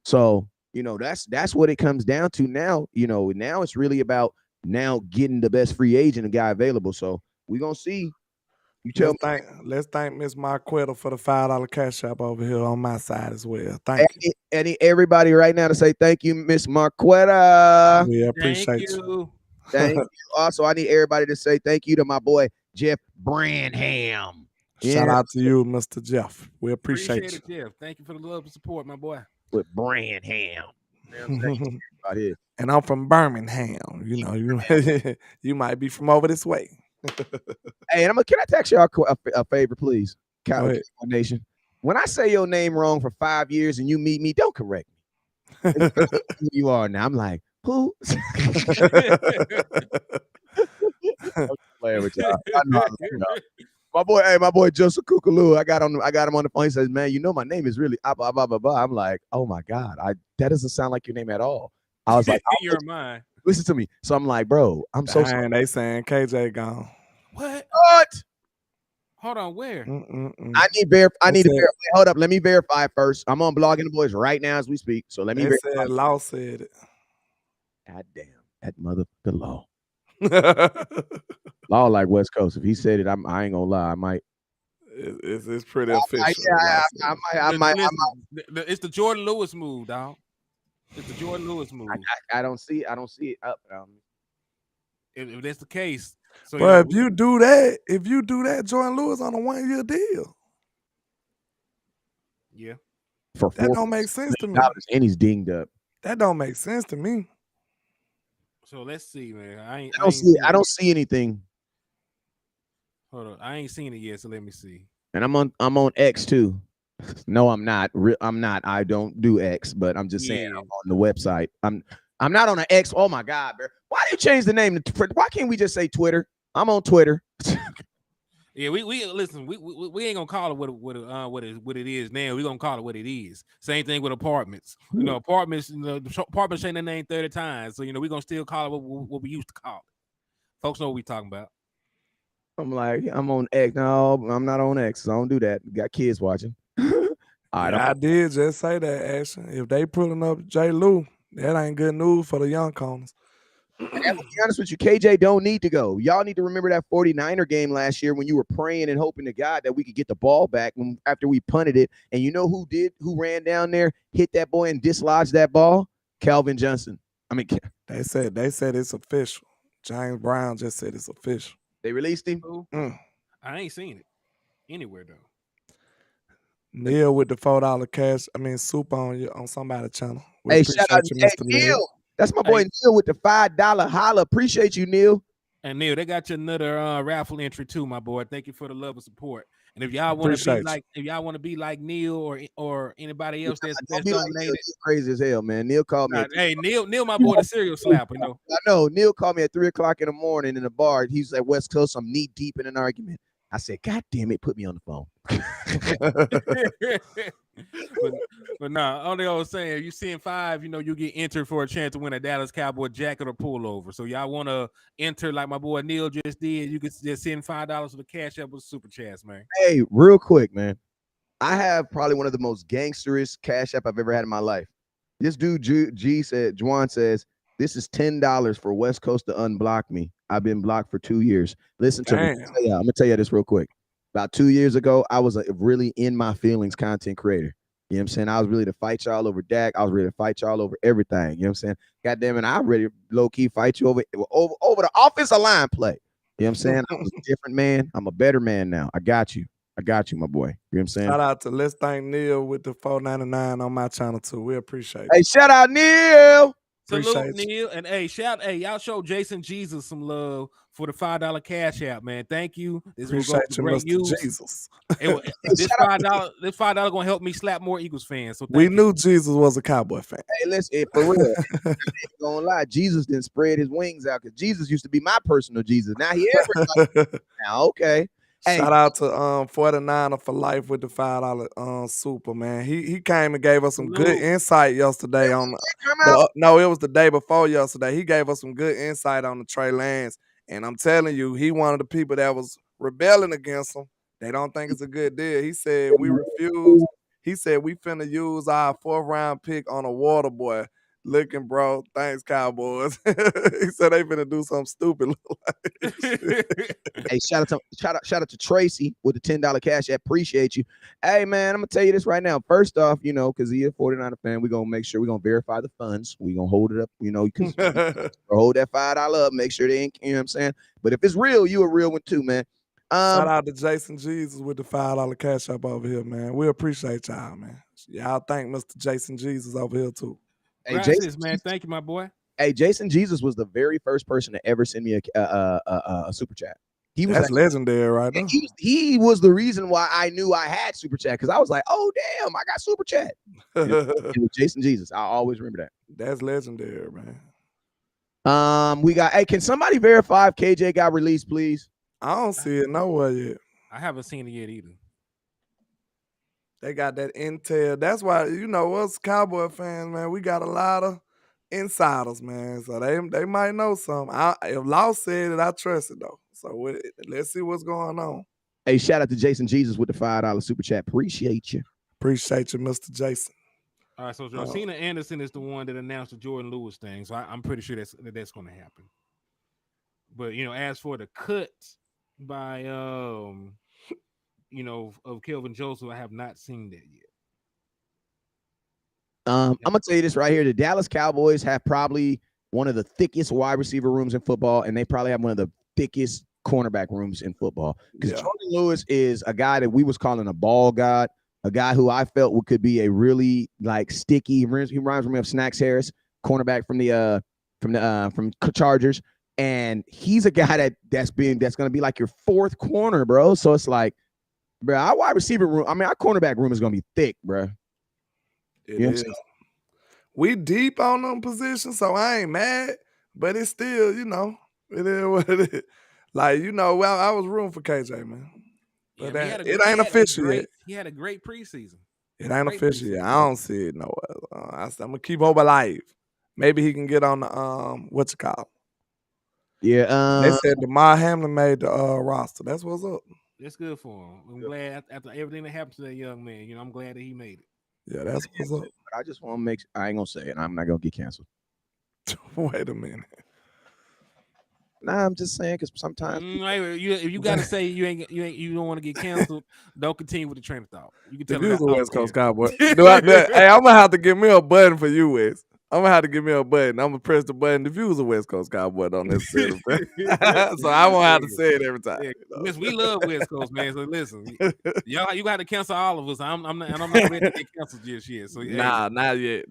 So, you know, that's what it comes down to now. You know, now it's really about now getting the best free agent and guy available. So we're gonna see. You tell me. Let's thank Miss Marquetta for the $5 cash app over here on my side as well. Thank you. And everybody right now to say thank you, Miss Marquetta. We appreciate you. Thank you. Also, I need everybody to say thank you to my boy Jeff Branham. Shout out to you, Mr. Jeff. We appreciate it, Jeff. Thank you for the love and support, my boy. With Branham. And I'm from Birmingham. You know, you might be from over this way. Hey, can I text y'all a favor, please? Cowboys Nation. When I say your name wrong for 5 years and you meet me, don't correct me. You are now. I'm like, who? Playing with y'all. I know. My boy Joseph Kukaloo. I got him on the phone. He says, "Man, you know my name is really blah blah blah blah." I'm like, "Oh my God, that doesn't sound like your name at all." I was like, "You're mine." Listen to me. So I'm like, bro, I'm so sorry. They saying KJ gone. What? Hold on, where? I need to verify. Hold up, let me verify first. I'm on Blogging the Boys right now as we speak. So let me verify. Law said it. God damn, that motherfucker Law. Law like West Coast. If he said it, I ain't gonna lie. I might. It's pretty official. I might. It's the Jordan Lewis move, dog. It's the Jordan Lewis move. I don't see it up. If that's the case, so but if you do that, Jordan Lewis on a 1-year deal. Yeah, that don't make sense to me. And he's dinged up. That don't make sense to me. So let's see, man. I don't see anything. Hold on, I ain't seen it yet. So let me see. And I'm on X too. No, I'm not. I'm not. I don't do X, but I'm just saying I'm on the website. I'm not on an X. Oh my God, bro. Why do you change the name to Why can't we just say Twitter? I'm on Twitter. Yeah, we listen. We ain't gonna call it what it is now. We gonna call it what it is. Same thing with apartments. You know, apartments. Apartments ain't the name 30 times. So we gonna still call it what we used to call it. Folks know what we talking about. I'm like, I'm on X. No, I'm not on X. So I don't do that. Got kids watching. All right, I did just say that, Ashton. If they pulling up J. Lou, that ain't good news for the young corners. And I'm gonna be honest with you, KJ don't need to go. Y'all need to remember that 49er game last year when you were praying and hoping to God that we could get the ball back after we punted it. And you know who ran down there, hit that boy and dislodged that ball? Calvin Johnson. I mean, they said it's official. James Brown just said it's official. They released him. I ain't seen it anywhere though. Neil with the $4 cash. Soup on somebody's channel. Hey, shout out to Mr. Neil. That's my boy Neil with the $5 holla. Appreciate you, Neil. And Neil, they got you another raffle entry too, my boy. Thank you for the love and support. And if y'all want to be Appreciate like Neil or anybody else Don't that's be like Neil. donated. Neil crazy as hell, man. Neil called me. Nah, At hey, Neil, my boy, the serial slapper, you know. I know. Neil called me at 3:00 in the morning in the bar. He's at West Coast. I'm knee deep in an argument. I said, God damn it, put me on the phone. but nah, only I was saying, if you seeing 5, you know, you get entered for a chance to win a Dallas Cowboy jacket or pullover. So y'all want to enter like my boy Neil just did, you can just send $5 to the Cash App with Super Chats, man. Hey, real quick, man. I have probably one of the most gangsterish Cash App I've ever had in my life. This dude, Juan says, this is $10 for West Coast to unblock me. I've been blocked for 2 years. Listen to me. I'm going to tell you this real quick. About 2 years ago, I was a really in my feelings content creator. You know what I'm saying? I was ready to fight y'all over Dak. I was ready to fight y'all over everything. You know what I'm saying? God damn it, I ready to low-key fight you over the offensive line play. You know what I'm saying? I was a different man. I'm a better man now. I got you, my boy. You know what I'm saying? Shout out to Let's Thank Neil with the $4.99 on my channel too. We appreciate it. Hey, shout out Neil. Salute Neil, and y'all show Jason Jesus some love for the $5 Cash App, man. Thank you. This appreciate will go to great Mr. use. Jesus. This $5 gonna help me slap more Eagles fans. So we knew Jesus was a Cowboy fan. Hey, listen, for real. I ain't gonna lie, Jesus didn't spread his wings out because Jesus used to be my personal Jesus. Now he everybody. Now, okay. Shout out to 49er for life with the $5 super, man. He came and gave us some good insight yesterday on no, it was the day before yesterday. He gave us some good insight on the Trey Lance. And I'm telling you, he one of the people that was rebelling against him. They don't think it's a good deal. He said we refuse. He said we finna use our 4th round pick on a water boy. Looking, bro. Thanks, Cowboys. He said they finna do something stupid. Hey, shout out to Tracy with the $10 Cash App. Appreciate you. Hey, man, I'm gonna tell you this right now. First off, you know, because he's a 49er fan, we're gonna make sure we're gonna verify the funds. We're gonna hold it up, you know, because hold that $5 up, make sure they ain't, you know what I'm saying? But if it's real, you a real one too, man. Shout out to Jason Jesus with the $5 Cash App over here, man. We appreciate y'all, man. Y'all thank Mr. Jason Jesus over here too. Hey, Jason, man, thank you, my boy. Hey, Jason Jesus was the very first person to ever send me a super chat. That's legendary, right now. He was the reason why I knew I had super chat, because I was like, oh damn, I got super chat. It was Jason Jesus. I always remember that. That's legendary, man. We got. Hey, can somebody verify if KJ got released, please? I don't see it nowhere yet. I haven't seen it yet either. They got that intel. That's why, you know, us Cowboy fans, man, we got a lot of insiders, man. So they might know something. If Law said it, I trust it though. So let's see what's going on. Hey, shout out to Jason Jesus with the $5 super chat. Appreciate you. Appreciate you, Mr. Jason. All right, so Josina Anderson is the one that announced the Jordan Lewis thing. So I'm pretty sure that's going to happen. But, you know, as for the cut by, you know, of Kelvin Joseph, I have not seen that yet. I'm going to tell you this right here. The Dallas Cowboys have probably one of the thickest wide receiver rooms in football, and they probably have one of the thickest cornerback rooms in football. Because Jordan Lewis is a guy that we was calling a ball god, a guy who I felt could be a really like sticky. He reminds me of Snacks Harris, cornerback from the Chargers. And he's a guy that's going to be like your 4th corner, bro. So it's like, bro, our wide receiver room, our cornerback room is going to be thick, bro. It is. We deep on them positions, so I ain't mad, but it's still, you know, it is what it is. Like, you know, I was rooting for KJ, man. But it ain't official yet. He had a great preseason. It ain't official yet. I don't see it nowhere. I'm going to keep hope alive. Maybe he can get on the, what's it called? Yeah. They said DeMar Hamlin made the roster. That's what's up. That's good for him. I'm glad after everything that happened to that young man, you know, I'm glad that he made it. Yeah, that's what's up. But I just want to I ain't going to say it. I'm not going to get canceled. Wait a minute. Nah, I'm just saying because sometimes if you gotta say you don't want to get canceled, don't continue with the train of thought. You can tell if you was a West Coast Cowboy. Hey, I'm gonna have to give me a button for you, Wes. I'm gonna have to give me a button. I'm gonna press the button. If you was a West Coast Cowboy, don't necessarily. So I won't have to say it every time. Yeah. You know? We love West Coast, man. So listen, y'all, you got to cancel all of us. I'm not ready to get canceled just yet. So not yet.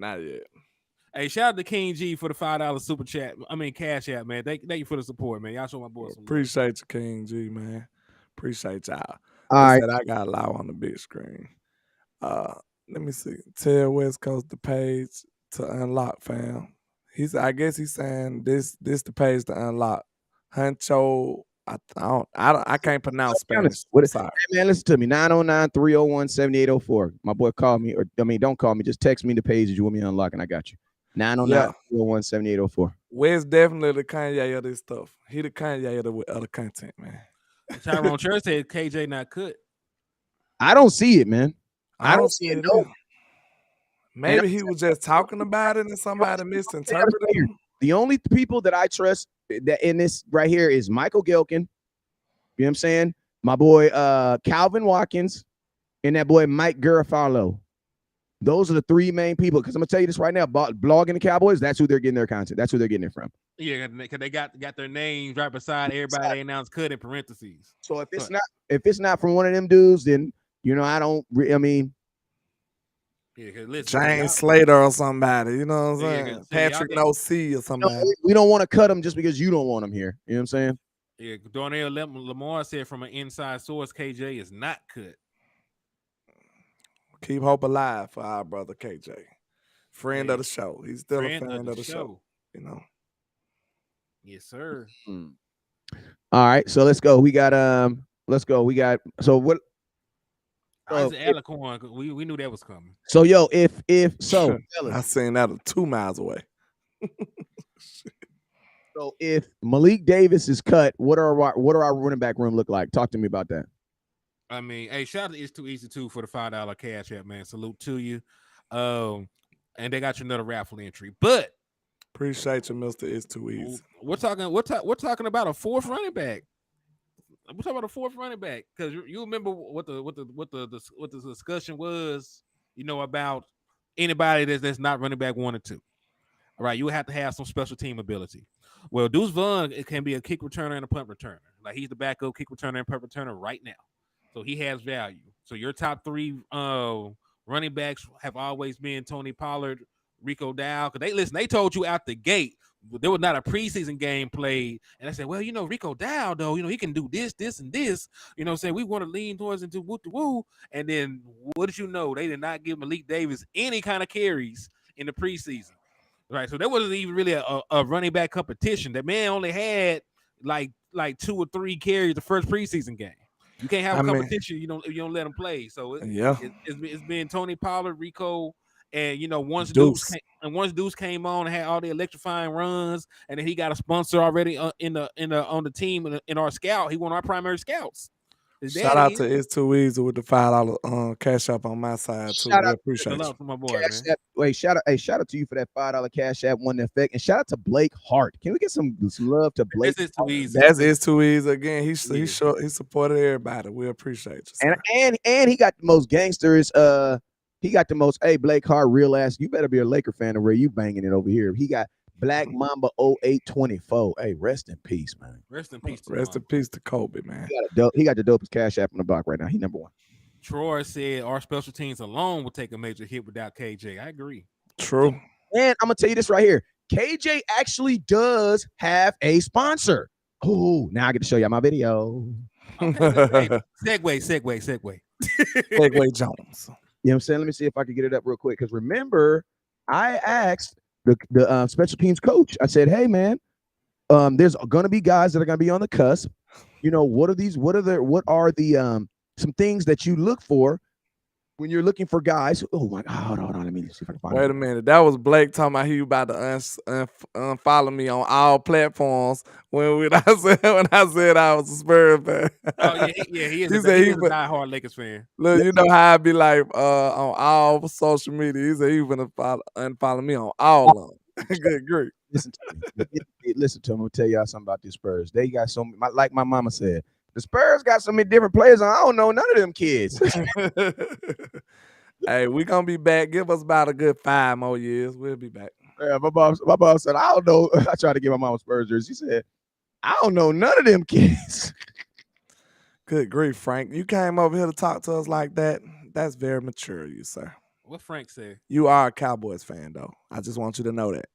Hey, shout out to King G for the $5 super chat. Cash App, man. Thank you for the support, man. Y'all show my boy some appreciate you, King G, man. Appreciate y'all. All He right. said I got loud on the big screen. Let me see. Tell West Coast the page to unlock, fam. I guess he's saying this the page to unlock. Huncho, I can't pronounce Be honest. Spanish. What? I'm sorry. Hey, man, listen to me. 909-301-7804. My boy called me, or I mean, don't call me. Just text me the page that you want me to unlock, and I got you. 909-301-7804. Wes definitely the Kanye of this stuff. He the Kanye of the other content, man. Tyrone Church said KJ not cut. I don't see it, man. I don't see it. No. Maybe he was just talking about it and somebody misinterpreted him. The only people that I trust that in this right here is Michael Gilkin. You know what I'm saying? My boy Calvin Watkins and that boy Mike Garofalo. Those are the three main people. Because I'm gonna tell you this right now: blogging the Cowboys. That's who they're getting their content. That's who they're getting it from. Yeah, because they got their names right beside everybody. They announced cut in parentheses. So if it's not from one of them dudes, then I don't. I mean, yeah, listen, James Slater or somebody. You know what I'm saying? so Patrick No-C or somebody. We don't want to cut them just because you don't want them here. You know what I'm saying? Yeah, Darnell Lamar said from an inside source, KJ is not cut. Keep hope alive for our brother KJ, friend of the show. He's still a fan of the show. You know. Yes, sir. All right, so let's go. We got so what? Isaac Alicorn, we knew that was coming. So if so, I seen that 2 miles away. So if Malik Davis is cut, what are our running back room look like? Talk to me about that. I mean, hey, shout out to It's Too Easy too for the $5 cash app, man. Salute to you. And they got you another raffle entry. But appreciate you, Mr. It's Too Easy. We're talking about a fourth running back. We're talking about a fourth running back because you remember what the discussion was, about anybody that's not running back 1 or 2. All right, you would have to have some special team ability. Well, Deuce Vaughn, it can be a kick returner and a punt returner. Like he's the backup kick returner and punt returner right now. So he has value. So your top 3 running backs have always been Tony Pollard, Rico Dow. Because they told you out the gate there was not a preseason game played. And I said, well, Rico Dow, though, he can do this, and this. Saying we want to lean towards into woo. And then what did you know? They did not give Malik Davis any kind of carries in the preseason. Right. So there wasn't even really a running back competition. That man only had like 2 or 3 carries the first preseason game. You can't have a competition. You don't let them play. So it's been Tony Pollard, Rico, and once Deuce came on and had all the electrifying runs, and then he got a sponsor already on the team in our scout. He one of our primary scouts. Shout out to It's Too Easy with the $5 cash app on my side too. We appreciate you. For my boy, man. Wait, shout out to you for that $5 cash app one effect, and shout out to Blake Hart. Can we get some love to Blake? That's Too Easy. That's It's Too Easy again. He supported everybody. We appreciate you. And he got the most gangsters. He got the most. Hey, Blake Hart, real ass. You better be a Laker fan or where you banging it over here. He got Black Mamba 0824. Hey, rest in peace, man. Rest in peace. Rest in peace to Kobe, man. He got the dopest cash app on the block right now. He number 1. Troy said our special teams alone will take a major hit without KJ. I agree. True. And I'm gonna tell you this right here. KJ actually does have a sponsor. Oh, now I get to show y'all my video. Okay, segue. Segue Jones. You know what I'm saying? Let me see if I can get it up real quick. Because remember, I asked the special teams coach. I said, "Hey, man, there's going to be guys that are going to be on the cusp. What are the some things that you look for when you're looking for guys?" Oh my God, hold on. Let me see if I can find it. Wait a minute. That was Blake talking about he about to unfollow me on all platforms when I said I was a Spurs fan. Oh yeah, he is. He is a diehard Lakers fan. Look, you know how I be like on all social media. He said he was gonna unfollow me on all of them. Good grief. Listen to me. Listen to him. I'm gonna tell y'all something about these Spurs. They got so many, like my mama said, the Spurs got so many different players. I don't know none of them kids. Hey, we gonna be back. Give us about a good 5 more years. We'll be back. Yeah, my mom said, I don't know. I tried to get my mom a Spurs jersey. She said, I don't know none of them kids. Good grief, Frank. You came over here to talk to us like that. That's very mature, you sir. What Frank said? You are a Cowboys fan, though. I just want you to know that.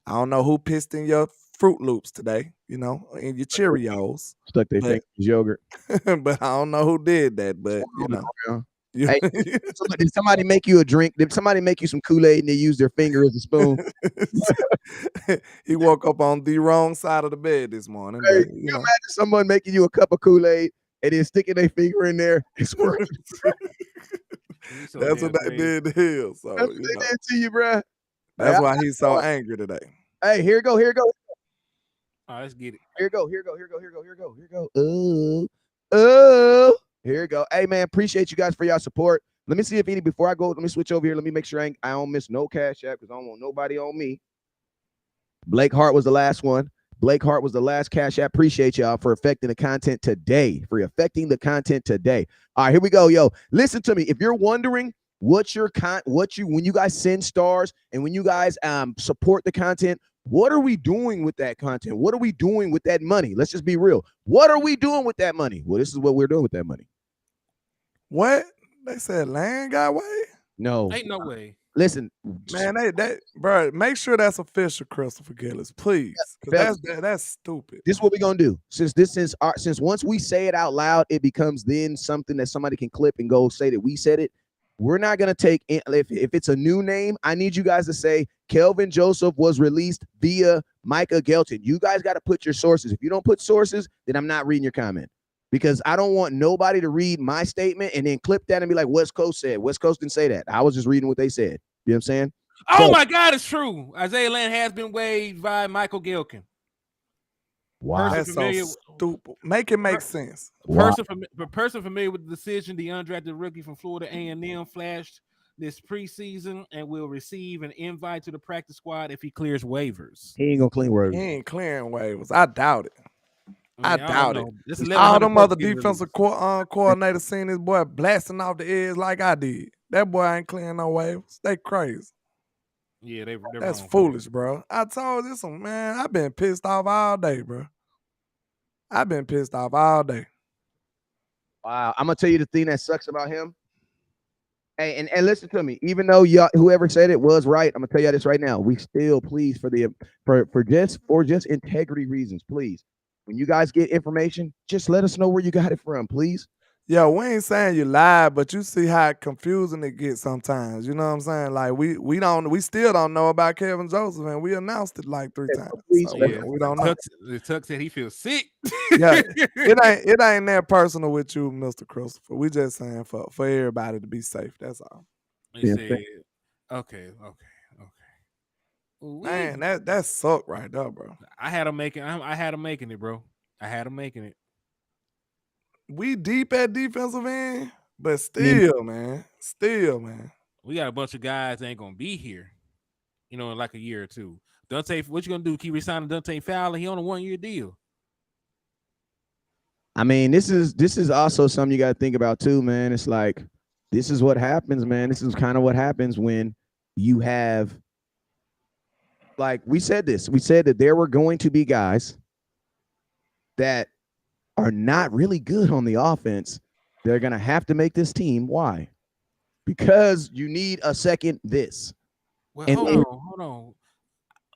I don't know who pissed in your Fruit Loops today, you know, and your Cheerios. Stuck their But- fingers in yogurt. But I don't know who did that, but you know. You- Hey, did somebody make you a drink? Did somebody make you some Kool-Aid and they used their finger as a spoon? He woke up on the wrong side of the bed this morning. Hey, But, can you you know. imagine someone making you a cup of Kool-Aid and then sticking their finger in there? That's So what damn they crazy. did to him. So That's what you they know, did to you, bruh. that's Hey, why he's so angry today. Hey, here you go. All right, let's get it. Here you go. Oh. Here you go. Hey, man, appreciate you guys for y'all support. Let me see if before I go, let me switch over here. Let me make sure I don't miss no Cash App because I don't want nobody on me. Blake Hart was the last one. Blake Hart was the last Cash App. Appreciate y'all for affecting the content today. All right, here we go, yo. Listen to me. If you're wondering when you guys send stars and when you guys support the content, what are we doing with that content? What are we doing with that money? Let's just be real. What are we doing with that money? Well, this is what we're doing with that money. What? They said land got away? No. Ain't no way. Listen, Man, bro, make sure that's official, Christopher Gillis, please. Because that's stupid. this is what we're gonna do. Since once we say it out loud, it becomes then something that somebody can clip and go say that we said it. We're not gonna take if it's a new name. I need you guys to say Kelvin Joseph was released via Micah Gelton. You guys got to put your sources. If you don't put sources, then I'm not reading your comment because I don't want nobody to read my statement and then clip that and be like, West Coast said. West Coast didn't say that. I was just reading what they said. You know what I'm saying? Oh my God, it's true. Isaiah Land has been waived by Michael Gilkin. Wow. That's so stupid. Make it make sense. Person familiar with the decision, the undrafted rookie from Florida A&M flashed this preseason and will receive an invite to the practice squad if he clears waivers. He ain't gonna clean waivers. He ain't clearing waivers. I doubt it. I doubt it. This All them other defensive coordinators seen this boy blasting off the edge like I did. That boy ain't clearing no waivers. They crazy. Yeah, that's foolish, bro. I told you some, man. I've been pissed off all day, bro. I've been pissed off all day. Wow. I'm gonna tell you the thing that sucks about him. Hey, and listen to me. Even though y'all, whoever said it was right, I'm gonna tell y'all this right now. We still, please, for just integrity reasons, please. When you guys get information, just let us know where you got it from, please. Yeah, we ain't saying you lied, but you see how confusing it gets sometimes. You know what I'm saying? Like we still don't know about Kevin Joseph, and we announced it like 3 times. So we don't know. Tuck said he feels sick. Yeah, it ain't that personal with you, Mr. Christopher. We just saying for everybody to be safe. That's all. He said, okay. Man, that sucked right there, bro. I had him making it, bro. I had him making it. We deep at defensive end, but still, man. We got a bunch of guys that ain't gonna be here, in like a year or two. Dante, what you gonna do? Keep resigning Dante Fowler? He on a 1-year deal. I mean, this is also something you got to think about too, man. It's like this is what happens, man. This is kind of what happens when you have, like we said that there were going to be guys that are not really good on the offense. They're going to have to make this team. Why? Because you need a second this. Well, hold on.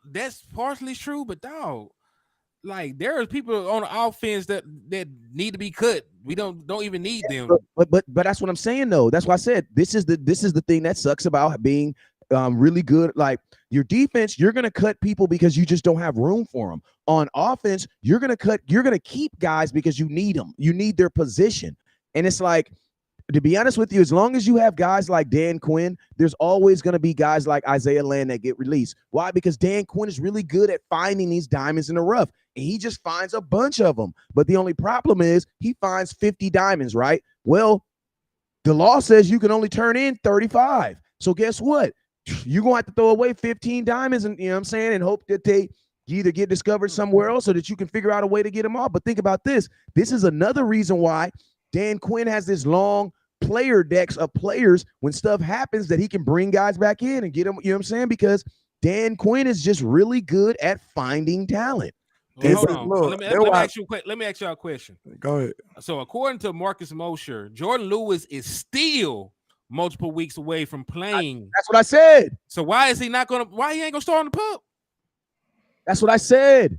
That's partially true, but dog, like there are people on the offense that need to be cut. We don't even need them. But that's what I'm saying though. That's why I said this is the thing that sucks about being really good. Like your defense, you're gonna cut people because you just don't have room for them. On offense, you're gonna keep guys because you need them. You need their position. And it's like, to be honest with you, as long as you have guys like Dan Quinn, there's always going to be guys like Isaiah Land that get released. Why? Because Dan Quinn is really good at finding these diamonds in the rough, and he just finds a bunch of them. But the only problem is he finds 50 diamonds, right? Well, the law says you can only turn in 35. So guess what? You're going to have to throw away 15 diamonds, and you know what I'm saying, and hope that they either get discovered somewhere else so that you can figure out a way to get them off. But think about this. This is another reason why Dan Quinn has this long player decks of players when stuff happens that he can bring guys back in and get them, you know what I'm saying? Because Dan Quinn is just really good at finding talent. Well, hold on. Let me ask you a question. Go ahead. So according to Marcus Mosher, Jordan Lewis is still multiple weeks away from playing. That's what I said. So why he ain't gonna start on the pup? That's what I said.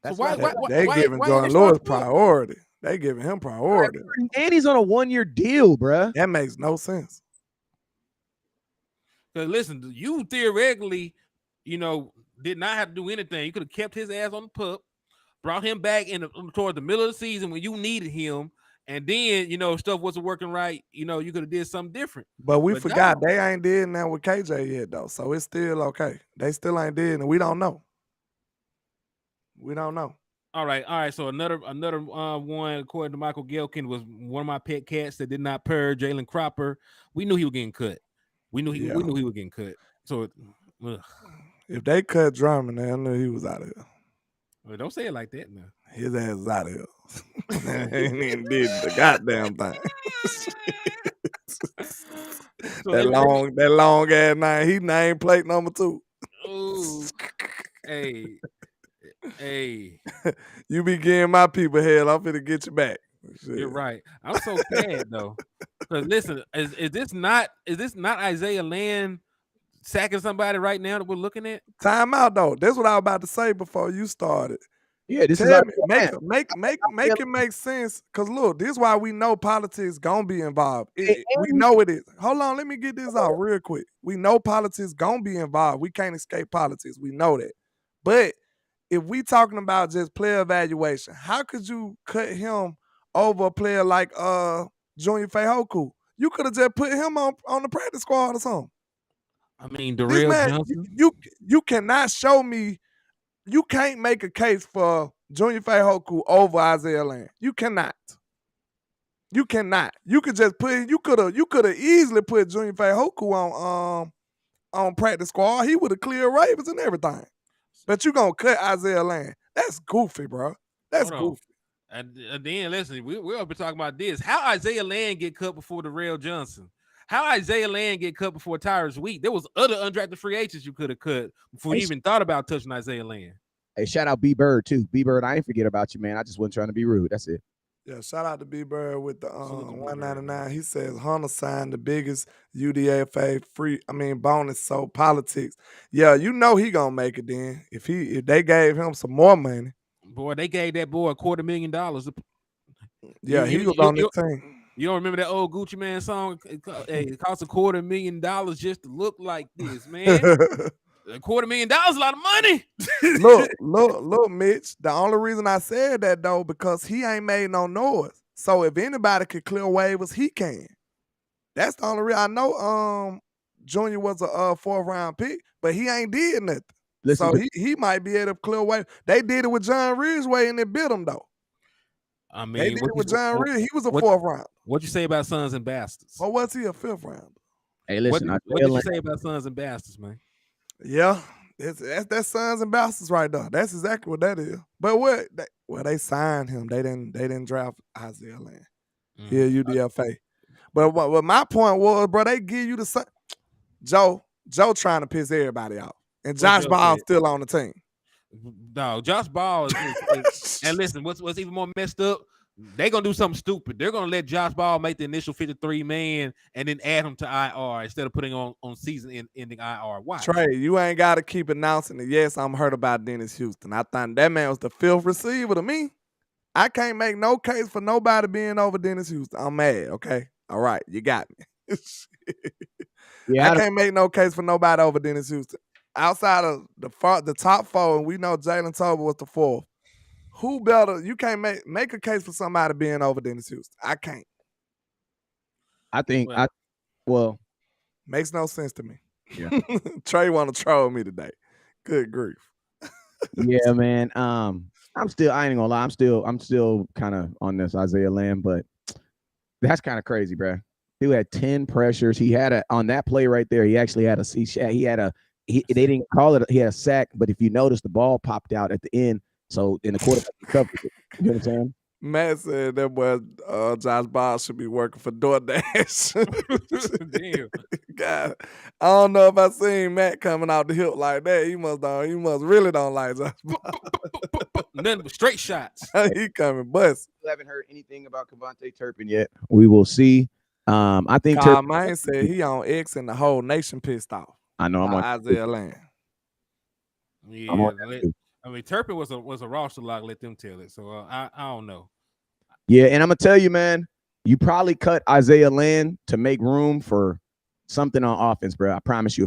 That's why They giving why Jordan ain't they Lewis start Cook? priority. They giving him priority. And he's on a 1-year deal, bruh. That makes no sense. Because listen, you theoretically, did not have to do anything. You could have kept his ass on the pup, brought him back toward the middle of the season when you needed him, and then stuff wasn't working right. You could have did something different. But we But forgot no. they ain't did that with KJ yet though, so it's still okay. They still ain't did, and we don't know. We don't know. All right. So another one, according to Michael Gelkin, was one of my pet cats that did not purr. Jalen Cropper. We knew he was getting cut. We knew he was getting cut. So if they cut Drummond, I knew he was out of here. Well, don't say it like that now. His ass is out of here. He ain't even did the goddamn thing. That long ass name. He named plate number 2. Ooh. Hey. You be getting my people hell. I'm finna get you back. Shit. You're right. I'm so sad though. Because listen, is this not Isaiah Land sacking somebody right now that we're looking at? Time out though. That's what I was about to say before you started. Yeah, this Tell is our me, make it make sense. Cause look, this is why we know politics gonna be involved. We know it is. Hold on, let me get this out real quick. We know politics gonna be involved. We can't escape politics. We know that. But if we talking about just player evaluation, how could you cut him over a player like Junior Feihoku? You could have just put him on the practice squad or something. I mean, Darrell Johnson. You cannot show me. You can't make a case for Junior Feihoku over Isaiah Land. You cannot. You cannot. You could just put. You could have easily put Junior Feihoku on practice squad. He would have cleared Ravens and everything. But you gonna cut Isaiah Land? That's goofy, bro. That's goofy. And then listen, we'll be talking about this. How Isaiah Land get cut before Darrell Johnson? How Isaiah Land get cut before Tyrus Wheat? There was other undrafted free agents you could have cut before you even thought about touching Isaiah Land. Hey, shout out B Bird too. B Bird, I ain't forget about you, man. I just wasn't trying to be rude. That's it. Yeah, shout out to B Bird with the 199. He says Hunter signed the biggest UDFA bonus. So politics. Yeah, you know he gonna make it then. If they gave him some more money. Boy, they gave that boy $250,000. Yeah, he was on the team. You don't remember that old Gucci Man song? It cost $250,000 just to look like this, man. $250,000 is a lot of money. look, Mitch. The only reason I said that though, because he ain't made no noise. So if anybody could clear waivers, he can. That's the only reason. I know Junior was a 4th round pick, but he ain't did nothing. Listen, so he might be able to clear waivers. They did it with John Ridgeway and they bit him though. I mean, they did it with John Ridgeway. He was a 4th round. What'd you say about Sons and Bastards? Or was he a 5th round? Hey, listen. What did you say about Sons and Bastards, man? Yeah, that's Sons and Bastards right there. That's exactly what that is. But they signed him. They didn't draft Isaiah Land. Yeah, UDFA. But what my point was, bro, they give you the Joe trying to piss everybody off, and Josh Ball still on the team. No, Josh Ball is and listen, what's even more messed up? They're gonna do something stupid. They're gonna let Josh Ball make the initial 53-man and then add him to IR instead of putting on season ending IR. Why? Trey, you ain't gotta keep announcing it. Yes, I'm hurt about Dennis Houston. I thought that man was the 5th receiver to me. I can't make no case for nobody being over Dennis Houston. I'm mad, okay? All right, you got me. I can't make no case for nobody over Dennis Houston. Outside of the top 4, and we know Jalen Tolbert was the 4th. Who better? You can't make a case for somebody being over Dennis Houston. I can't. I think makes no sense to me. Yeah. Trey want to troll me today. Good grief. Yeah, man. I ain't gonna lie. I'm still kind of on this Isaiah Land, but that's kind of crazy, bro. He had 10 pressures. He had on that play right there. He actually had they didn't call it. He had a sack, but if you notice, the ball popped out at the end. So in the quarterback covered it. You know what I'm saying? Matt said that boy Josh Ball should be working for DoorDash. Damn. God, I don't know if I seen Matt coming out the hip like that. He must really don't like Josh Ball. Nothing but straight shots. He coming bust. We haven't heard anything about Kevontae Turpin yet. We will see. I think Carl Main said he on X and the whole nation pissed off. I know I'm on Isaiah Land. Yeah, I mean, Turpin was a roster lock. Let them tell it. So I don't know. Yeah, and I'm gonna tell you, man, you probably cut Isaiah Land to make room for something on offense, bro. I promise you.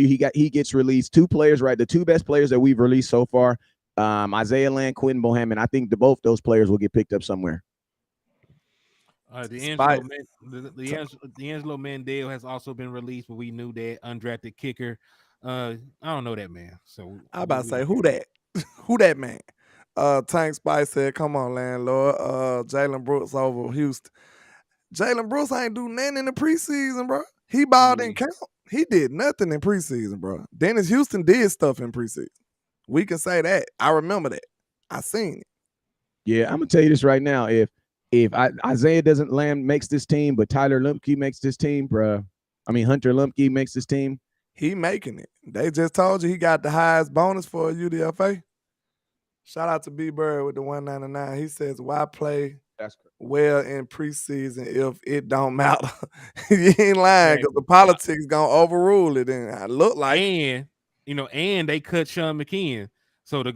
He gets released. Two players, right? The two best players that we've released so far, Isaiah Land, Quentin Bohannon. I think both those players will get picked up somewhere. D'Angelo Mandel has also been released, but we knew that undrafted kicker. I don't know that man. So I about to say who that? Who that man? Tank Spice said, "Come on, landlord. Jalen Brooks over Houston. Jalen Brooks ain't do nothing in the preseason, bro. He balled in camp. He did nothing in preseason, bro. Dennis Houston did stuff in preseason. We can say that. I remember that. I seen it. Yeah, I'm gonna tell you this right now. If Isaiah doesn't makes this team, but Tyler Lumpke makes this team, bro. I mean Hunter Lumpke makes this team. He making it. They just told you he got the highest bonus for UDFA. Shout out to B Bird with the 199. He says, "Why play well in preseason if it don't matter?" You ain't lying, because the politics gonna overrule it. And I look like, and they cut Sean McKeon. So they're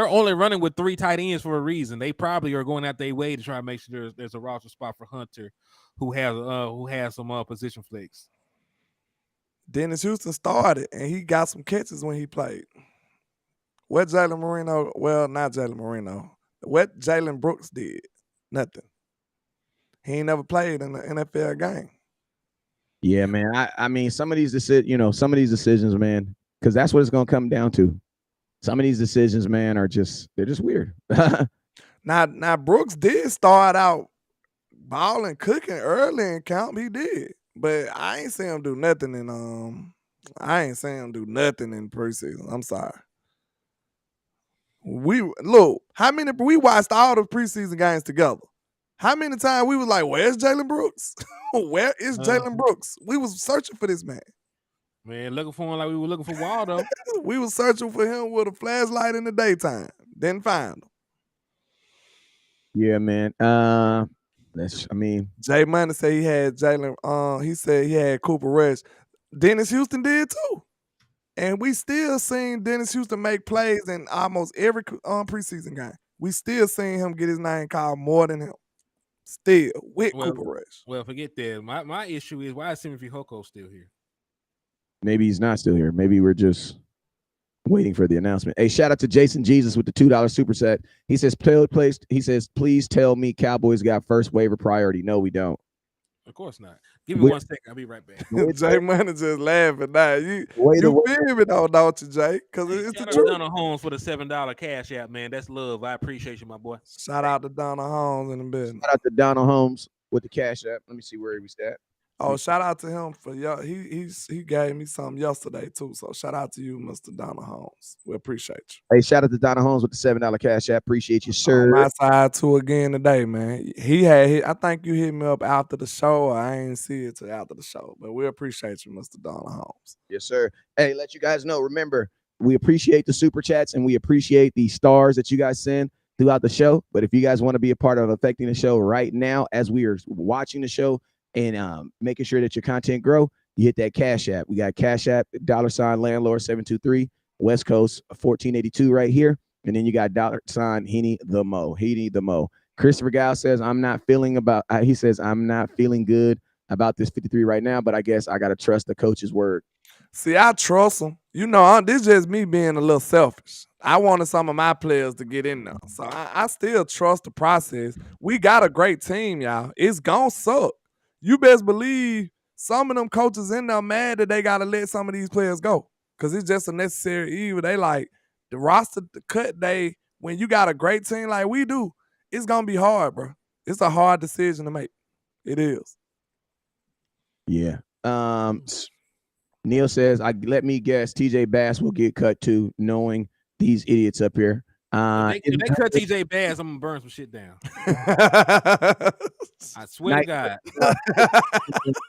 only running with 3 tight ends for a reason. They probably are going out their way to try to make sure there's a roster spot for Hunter, who has some position flex. Dennis Houston started and he got some catches when he played. What Jalen Marino? Well, not Jalen Marino. What Jalen Brooks did? Nothing. He ain't never played in the NFL game. Yeah, man. I mean, some of these decisions, man, because that's what it's gonna come down to. Some of these decisions, man, they're just weird. Now Brooks did start out balling, cooking early in camp. He did, but I ain't seen him do nothing in preseason. I'm sorry. We watched all the preseason games together. How many times we was like, "Where's Jalen Brooks? Where is Jalen Brooks?" We was searching for this man. Man, looking for him like we were looking for Waldo. We was searching for him with a flashlight in the daytime. Didn't find him. Yeah, man. Jay Money said he had Jalen. He said he had Cooper Rush. Dennis Houston did too. And we still seen Dennis Houston make plays in almost every preseason game. We still seen him get his name called more than him. Still with Cooper Rush. Well, forget that. My issue is, why is Timothy Hoko still here? Maybe he's not still here. Maybe we're just waiting for the announcement. Hey, shout out to Jason Jesus with the $2 super set. He says, please tell me Cowboys got first waiver priority. No, we don't. Of course not. Give me 1 second. I'll be right back. Jay Money just laughing now. You feel me though, don't you, Jay? Because it's the truth. Donna Holmes for the $7 cash app, man. That's love. I appreciate you, my boy. Shout out to Donna Holmes in the business. Shout out to Donna Holmes with the cash app. Let me see where he was at. Oh, shout out to him for y'all. He gave me something yesterday too. So shout out to you, Mr. Donna Holmes. We appreciate you. Hey, shout out to Donna Holmes with the $7 cash app. Appreciate you, sir. On my side too again today, man. I think you hit me up after the show. I ain't see it till after the show, but we appreciate you, Mr. Donna Holmes. Yes, sir. Hey, let you guys know. Remember, we appreciate the super chats and we appreciate the stars that you guys send throughout the show. But if you guys want to be a part of affecting the show right now, as we are watching the show, and making sure that your content grow, you hit that Cash App. We got Cash App, $landlord 723, West Coast 1482 right here. And then you got $Henny the Mo. Christopher Gow says, I'm not feeling good about this 53 right now, but I guess I got to trust the coach's word. See, I trust him. This is just me being a little selfish. I wanted some of my players to get in there. So I still trust the process. We got a great team, y'all. It's gonna suck. You best believe some of them coaches in there mad that they got to let some of these players go because it's just a necessary evil. They like the roster to cut day when you got a great team like we do. It's going to be hard, bro. It's a hard decision to make. It is. Yeah. Neil says, let me guess, TJ Bass will get cut too, knowing these idiots up here. If they cut TJ Bass, I'm gonna burn some shit down. I swear to God.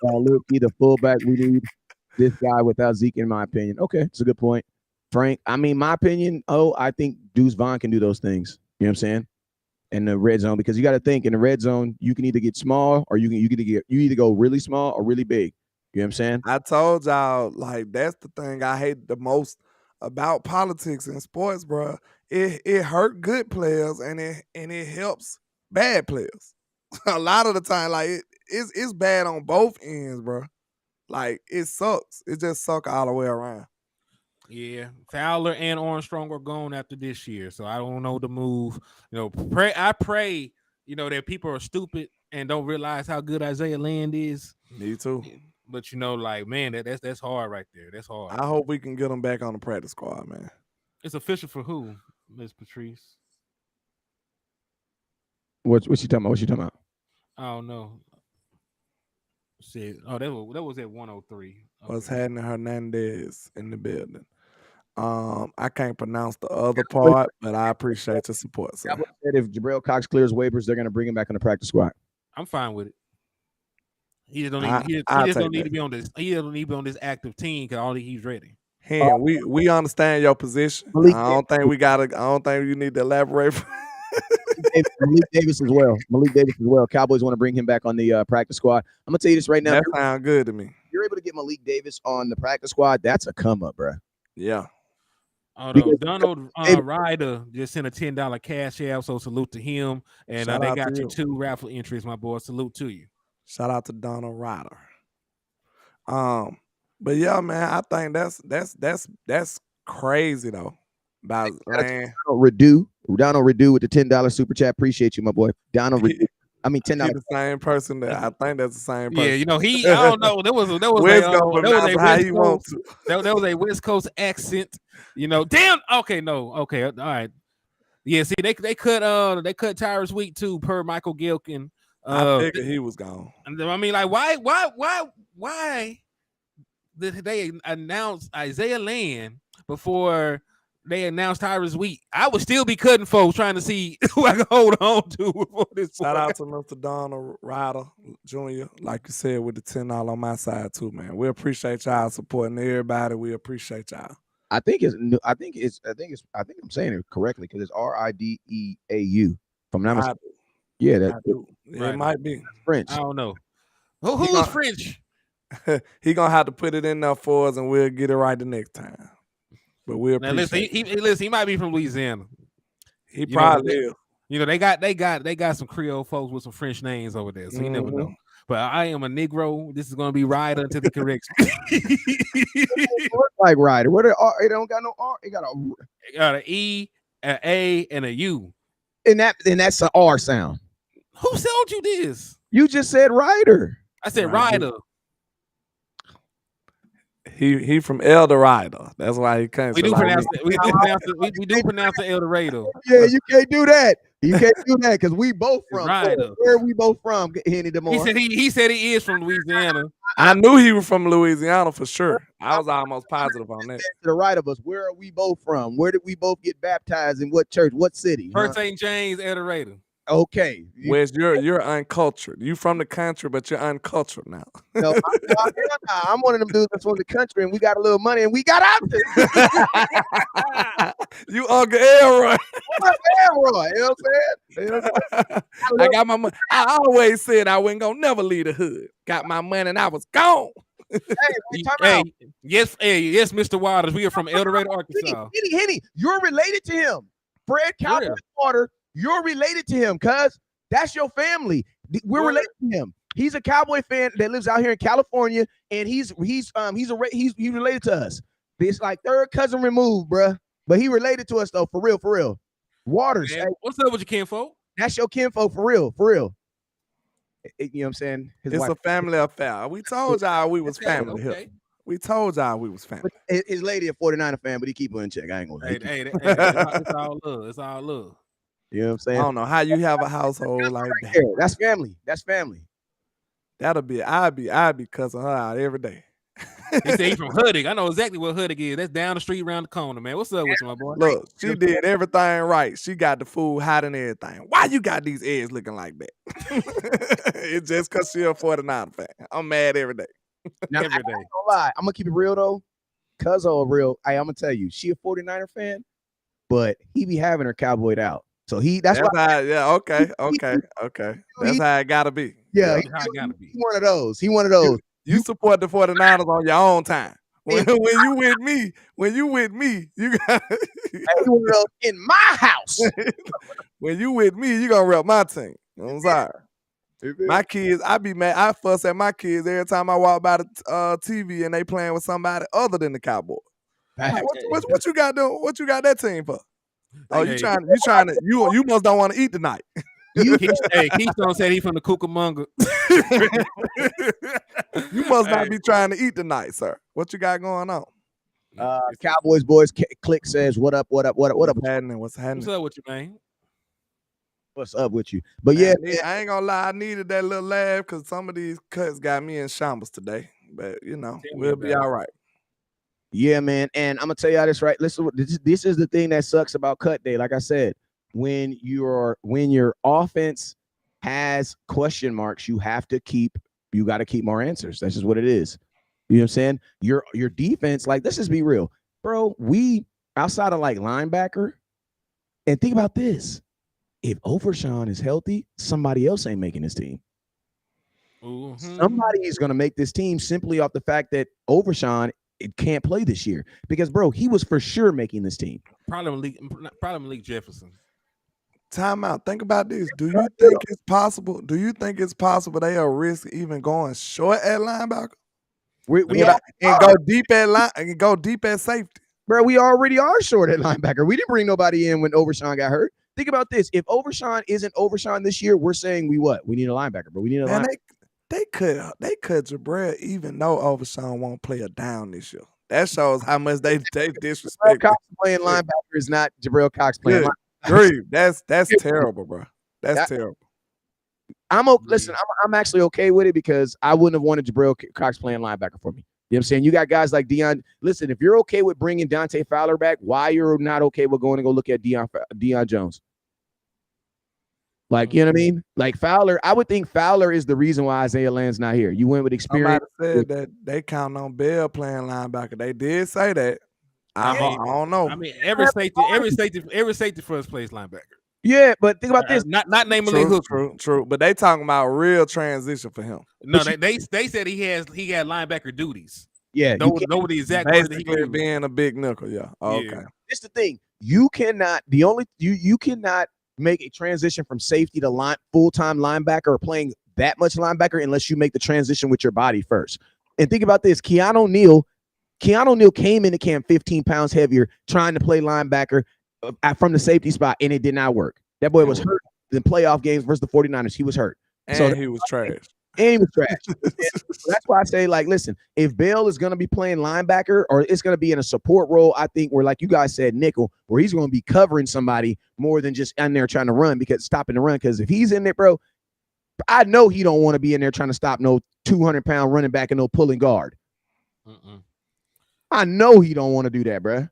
Luke, the fullback, we need this guy without Zeke, in my opinion. Okay, it's a good point. Frank, I mean, my opinion, I think Deuce Vaughn can do those things. You know what I'm saying? In the red zone, because you got to think in the red zone, you can either get small or you either go really small or really big. You know what I'm saying? I told y'all, like, that's the thing I hate the most about politics in sports, bro. It hurt good players and it helps bad players. A lot of the time, like it's bad on both ends, bro. Like it sucks. It just sucks all the way around. Yeah, Fowler and Armstrong are gone after this year, so I don't know the move. I pray, that people are stupid and don't realize how good Isaiah Land is. Me too. But man, that's hard right there. That's hard. I hope we can get him back on the practice squad, man. It's official for who, Miss Patrice? What you talking about? What you talking about? I don't know. Shit. Oh, that was at 103. Okay. What's happening? Hernandez in the building. I can't pronounce the other part, but I appreciate your support, sir. Said if Jabril Cox clears waivers, they're going to bring him back on the practice squad. I'm fine with it. He just don't need to be on this. He doesn't need to be on this active team because all he's ready. We understand your position. I don't think you need to elaborate. Malik Davis as well. Cowboys want to bring him back on the practice squad. I'm gonna tell you this right now. That sounds good to me. If you're able to get Malik Davis on the practice squad, that's a come up, bro. Yeah. Although Donald Ryder just sent a $10 cash out, so salute to him. And they got you 2 raffle entries, my boy. Salute to you. Shout out to Donald Ryder. But yeah, man, I think that's crazy though. About Land. Donald Redu with the $10 super chat. Appreciate you, my boy. Donald Redu. I mean, $10. The same person that I think that's the same person. Yeah, I don't know. That was a West Coast accent. Damn. Okay, no. Okay, all right. Yeah, see, they cut Tyrus Wheat too, per Michael Gilkin. I figured he was gone. I mean, like, why did they announce Isaiah Land before they announced Tyrus Wheat? I would still be cutting folks trying to see who I can hold on to before this. Shout out to Mr. Donald Ryder Jr., like you said, with the $10 on my side too, man. We appreciate y'all supporting everybody. We appreciate y'all. I think I'm saying it correctly because it's Rideau. From now, yeah, it might be French. I don't know. Who's French? He gonna have to put it in there for us, and we'll get it right the next time. But we appreciate. He might be from Louisiana. He probably is. They got some Creole folks with some French names over there, so you never know. But I am a Negro. This is gonna be Ryder until the correction. Like Ryder. What it don't got no R. It got an E, an A, and a U. And that's an R sound. Who sold you this? You just said Ryder. I said Ryder. He from El Dorado. That's why he can't. We do pronounce the El Dorado. Yeah, you can't do that. You can't do that because we both from. Where are we both from? Henny DeMore. He said he is from Louisiana. I knew he was from Louisiana for sure. I was almost positive on that. To the right of us, where are we both from? Where did we both get baptized? In what church? What city? First St. James, El Dorado. Okay. Wes, you're uncultured. You from the country, but you're uncultured now. No, I'm one of them dudes that's from the country, and we got a little money, and we got out there. You Uncle Elroy. Elroy, you know what I'm saying? I got my money. I always said I wasn't gonna never leave the hood. Got my money, and I was gone. Yes, Mr. Waters. We are from El Dorado, Arkansas. Henny, you're related to him. Fred Cowboy Water. You're related to him, cuz that's your family. We're related to him. He's a Cowboy fan that lives out here in California, and he's related to us. It's like third cousin removed, bruh. But he related to us though, for real. Waters. Man, what's up with your kinfolk? That's your kinfolk for real. You know what I'm saying? It's a family affair. We told y'all we was family here. We told y'all we was family. His lady a 49er fan, but he keep her in check. I ain't gonna. It's all love. It's all love. You know what I'm saying? I don't know how you have a household like that. Yeah, that's family. That's family. I'd be cussing her out every day. He said he's from Huddick. I know exactly what Huddick is. That's down the street around the corner, man. What's up with you, my boy? Look, she did everything right. She got the food hot and everything. Why you got these eggs looking like that? It's just because she a 49er fan. I'm mad every day. Now, every day. I ain't gonna lie. I'm gonna keep it real though. Cuzzo real. Hey, I'm gonna tell you, she a 49er fan, but he be having her cowboyed out. So that's why. Okay. That's how it gotta be. Yeah, he one of those. He one of those. You support the 49ers on your own time. when you with me, you got in my house. when you with me, you gonna rep my team. I'm sorry. My kids, I be mad. I fuss at my kids every time I walk by the TV and they playing with somebody other than the Cowboys. Like, what you got doing? What you got that team for? Oh, you trying to you must don't want to eat tonight. Keystone said he from the Cucamonga. You must not be trying to eat tonight, sir. What you got going on? Cowboys boys click says what up? What's happening? What's up with you, man? What's up with you? But man, I ain't gonna lie, I needed that little laugh because some of these cuts got me in shambles today. But you know, we'll be all right. Yeah, man. And I'm gonna tell you how this right. Listen, this is the thing that sucks about cut day. Like I said, when your offense has question marks, you got to keep more answers. That's just what it is. You know what I'm saying? Your defense, like, let's just be real, bro. We outside of like linebacker, and think about this. If Overshawn is healthy, somebody else ain't making this team. Mm-hmm. Somebody is going to make this team simply off the fact that Overshawn can't play this year. Because, bro, he was for sure making this team. Probably Malik Jefferson. Time out. Think about this. Do you think it's possible? Do you think it's possible they are risk even going short at linebacker? Go deep at line and go deep at safety. Bro, we already are short at linebacker. We didn't bring nobody in when Overshawn got hurt. Think about this. If Overshawn isn't Overshawn this year, we're saying we need a linebacker, but we need a linebacker. They could Jabril even though Overshawn won't play a down this year. That shows how much they disrespect. Jabril Cox playing linebacker is not Jabril Cox playing linebacker. Agree. That's terrible, bro. That's terrible. Listen, I'm actually okay with it because I wouldn't have wanted Jabril Cox playing linebacker for me. You know what I'm saying? You got guys like Deion. Listen, if you're okay with bringing Dante Fowler back, why you're not okay with going to go look at Deion Jones? Like, you know what I mean? Like Fowler, I would think Fowler is the reason why Isaiah Land's not here. You went with experience. Somebody said that they count on Bell playing linebacker. They did say that. I don't know. I mean, every safety first place linebacker. Yeah, but think about this. Not naming Malik Hooker. True. But they talking about real transition for him. No, they said he had linebacker duties. Yeah, know the exact basically being a big nickel. Yeah. Okay. Yeah. It's the thing. You cannot make a transition from safety to full-time linebacker or playing that much linebacker unless you make the transition with your body first. And think about this. Keanu Neal came into camp 15 pounds heavier trying to play linebacker from the safety spot, and it did not work. That boy was hurt in playoff games versus the 49ers. He was hurt. And he was trash. And he was trash. That's why I say, like, listen, if Bell is going to be playing linebacker or it's going to be in a support role, I think where, like you guys said, nickel, where he's going to be covering somebody more than just in there trying to run stopping the run. Because if he's in there, bro, I know he don't want to be in there trying to stop no 200-pound running back and no pulling guard. I know he don't want to do that, bro.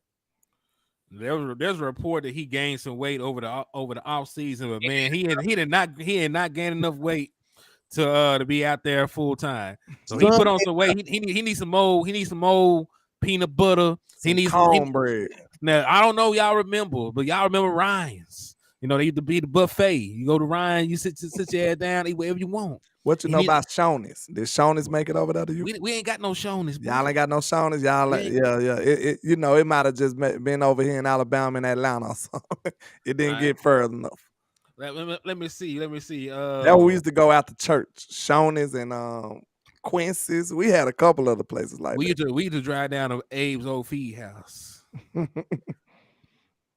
There's a report that he gained some weight over the off season, but man, he had not gained enough weight to be out there full time. So he put on some weight. He needs some more peanut butter. He needs cornbread. Now I don't know y'all remember, but y'all remember Ryan's. You know, they used to be the buffet. You go to Ryan, you sit your ass down, eat whatever you want. What you know about Shoney's? Did Shoney's make it over there to you? We ain't got no Shoney's. Y'all ain't got no Shoney's. Y'all, yeah. It might have just been over here in Alabama and Atlanta or something. It didn't get further enough. Let me see. That we used to go out to church. Shoney's and Quincy's. We had a couple other places like that. We used to drive down to Abe's old feed house.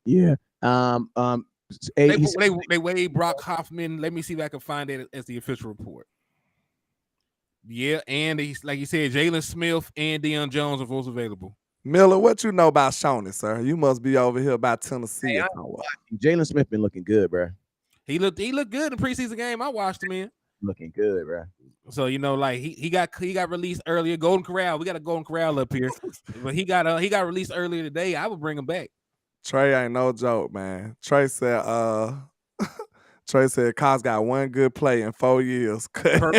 Yeah. They weighed Brock Hoffman. Let me see if I can find it as the official report. Yeah, and he's like you said, Jalen Smith and Deion Jones are both available. Miller, what you know about Shoney, sir? You must be over here by Tennessee. Hey, Jalen Smith been looking good, bro. He looked good in the preseason game. I watched him in. Looking good, bro. So like he got released earlier. Golden Corral. We got a Golden Corral up here, but he got released earlier today. I would bring him back. Trey ain't no joke, man. Trey said Cox got one good play in 4 years.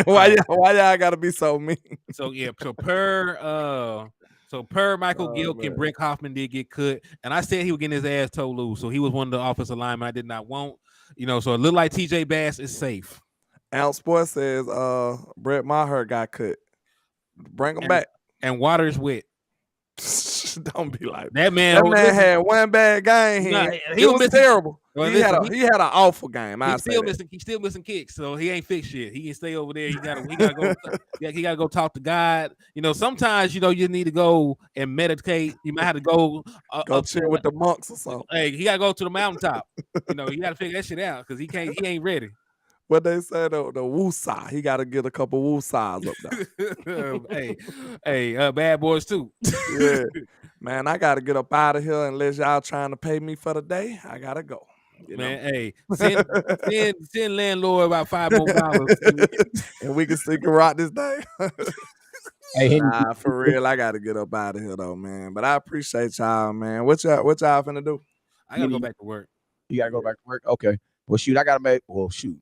Why y'all gotta be so mean? So per Michael Gilk and Brick Hoffman did get cut, and I said he was getting his ass toe loose. So he was one of the offensive linemen I did not want. So it looked like TJ Bass is safe. Ounce Sports says Brett Maher got cut. Bring him back. And water is wet. Don't be like That man. That man had one bad game. Nah, It was missing, terrible. well, he had an awful game. He's still missing kicks, so he ain't fixed shit. He can stay over there. He gotta go. Yeah, he gotta go talk to God. Sometimes you need to go and meditate. You might have to go go chill with the monks or something. Hey, he gotta go to the mountaintop. You gotta figure that shit out because he ain't ready. What they say the woosah. He gotta get a couple woosahs up there. hey, bad boys too. Yeah. Man, I gotta get up out of here unless y'all trying to pay me for the day. I gotta go. Hey, send landlord about $5 more, and we can rock this day. Hey, nah, for real, I gotta get up out of here though, man. But I appreciate y'all, man. What y'all finna do? I gotta go back to work. You gotta go back to work. Okay. Well, shoot, I gotta make. Well, shoot,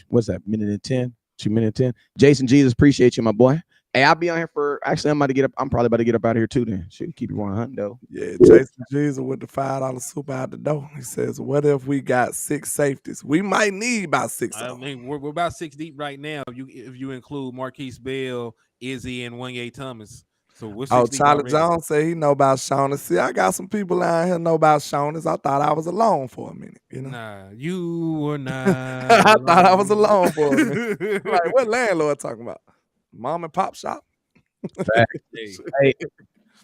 what's that? Minute and 10. 2 minutes 10. Jason Jesus, appreciate you, my boy. Hey, I'll be on here for. Actually, I'm probably about to get up out of here too. Then shoot, keep it 100 though. Yeah, Jason Jesus with the $5 super out the door. He says, "What if we got 6 safeties? We might need about 6." I mean, we're about 6 deep right now. If you include Marquise Bell, Izzy, and Wanye Thomas. So we're 6 deep Charlie already. Jones said he know about Shaughnessy. See, I got some people out here know about Shaughnessy. I thought I was alone for a minute. Nah, you were not. I thought I was alone for a minute. Like, what landlord talking about? Mom and pop shop.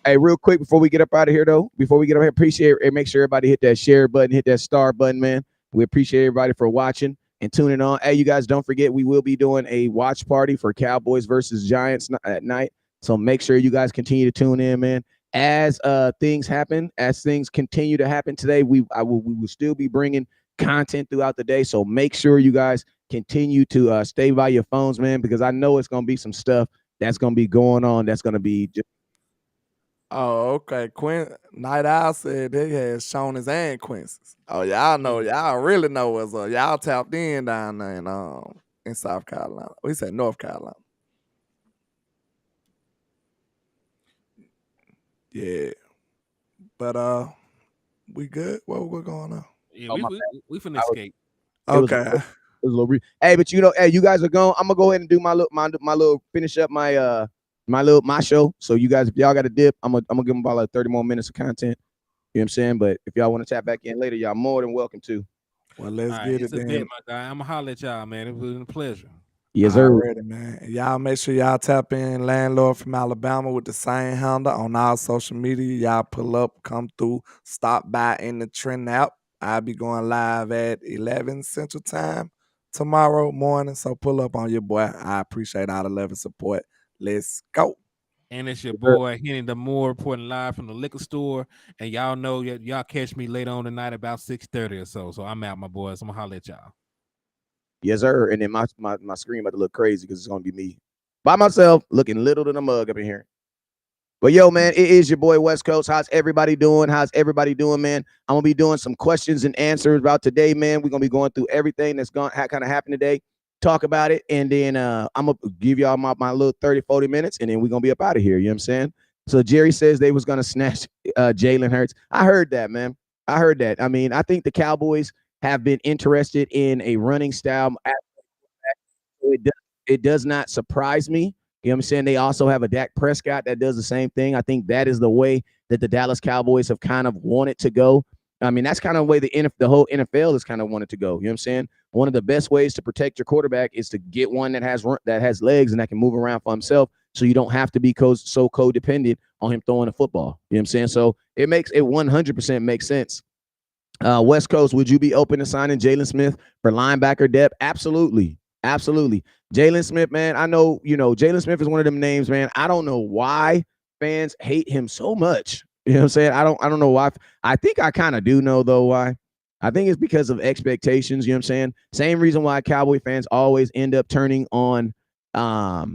Hey, real quick before we get up out of here, though, appreciate it. Make sure everybody hit that share button, hit that star button, man. We appreciate everybody for watching and tuning on. Hey, you guys, don't forget we will be doing a watch party for Cowboys versus Giants at night. So make sure you guys continue to tune in, man. As things continue to happen today, we will still be bringing content throughout the day. So make sure you guys continue to stay by your phones, man, because I know it's gonna be some stuff that's gonna be going on. That's gonna be just. Oh, okay. Night Owl said they had Shaughneys and Quincy's. Oh, y'all know, y'all really know what's up. Y'all tapped in down there in South Carolina. We said North Carolina. Yeah. But we good? What going on? Yeah, we finna escape. Okay. Hey, but hey, you guys are going. I'm gonna go ahead and do my little finish up my show. So you guys, if y'all got a dip, I'm gonna give them about like 30 more minutes of content. You know what I'm saying? But if y'all want to tap back in later, y'all more than welcome to. Well, let's get it then. My guy. I'm gonna holler at y'all, man. It was a pleasure. Yes, sir. Already, man. Y'all make sure y'all tap in Landlord from Alabama with the same handle on our social media. Y'all pull up, come through, stop by in the Trend app. I'll be going live at 11 Central Time tomorrow morning. So pull up on your boy. I appreciate all the love and support. Let's go. And it's your boy Henny the Moore reporting live from the liquor store. And y'all know y'all catch me later on tonight about 6:30 or so. So I'm out, my boys. I'm gonna holler at y'all. Yes, sir. And then my screen about to look crazy because it's gonna be me by myself looking little than a mug up in here. But yo, man, it is your boy West Coast. How's everybody doing? Man? I'm gonna be doing some questions and answers about today, man. We're gonna be going through everything that's kind of happened today, talk about it, and then I'm gonna give y'all my little 30-40 minutes, and then we're gonna be up out of here. You know what I'm saying? So Jerry says they was gonna snatch Jalen Hurts. I heard that, man. I heard that. I mean, I think the Cowboys have been interested in a running style. It does not surprise me. You know what I'm saying? They also have a Dak Prescott that does the same thing. I think that is the way that the Dallas Cowboys have kind of wanted to go. I mean, that's kind of the way the whole NFL has kind of wanted to go. You know what I'm saying? One of the best ways to protect your quarterback is to get one that has legs and that can move around for himself, so you don't have to be so codependent on him throwing the football. You know what I'm saying? So it 100% makes sense. West Coast, would you be open to signing Jalen Smith for linebacker depth? Absolutely. Jalen Smith, man, I know, Jalen Smith is one of them names, man. I don't know why fans hate him so much. You know what I'm saying? I don't know why. I think I kind of do know, though, why. I think it's because of expectations. You know what I'm saying? Same reason why Cowboy fans always end up turning on their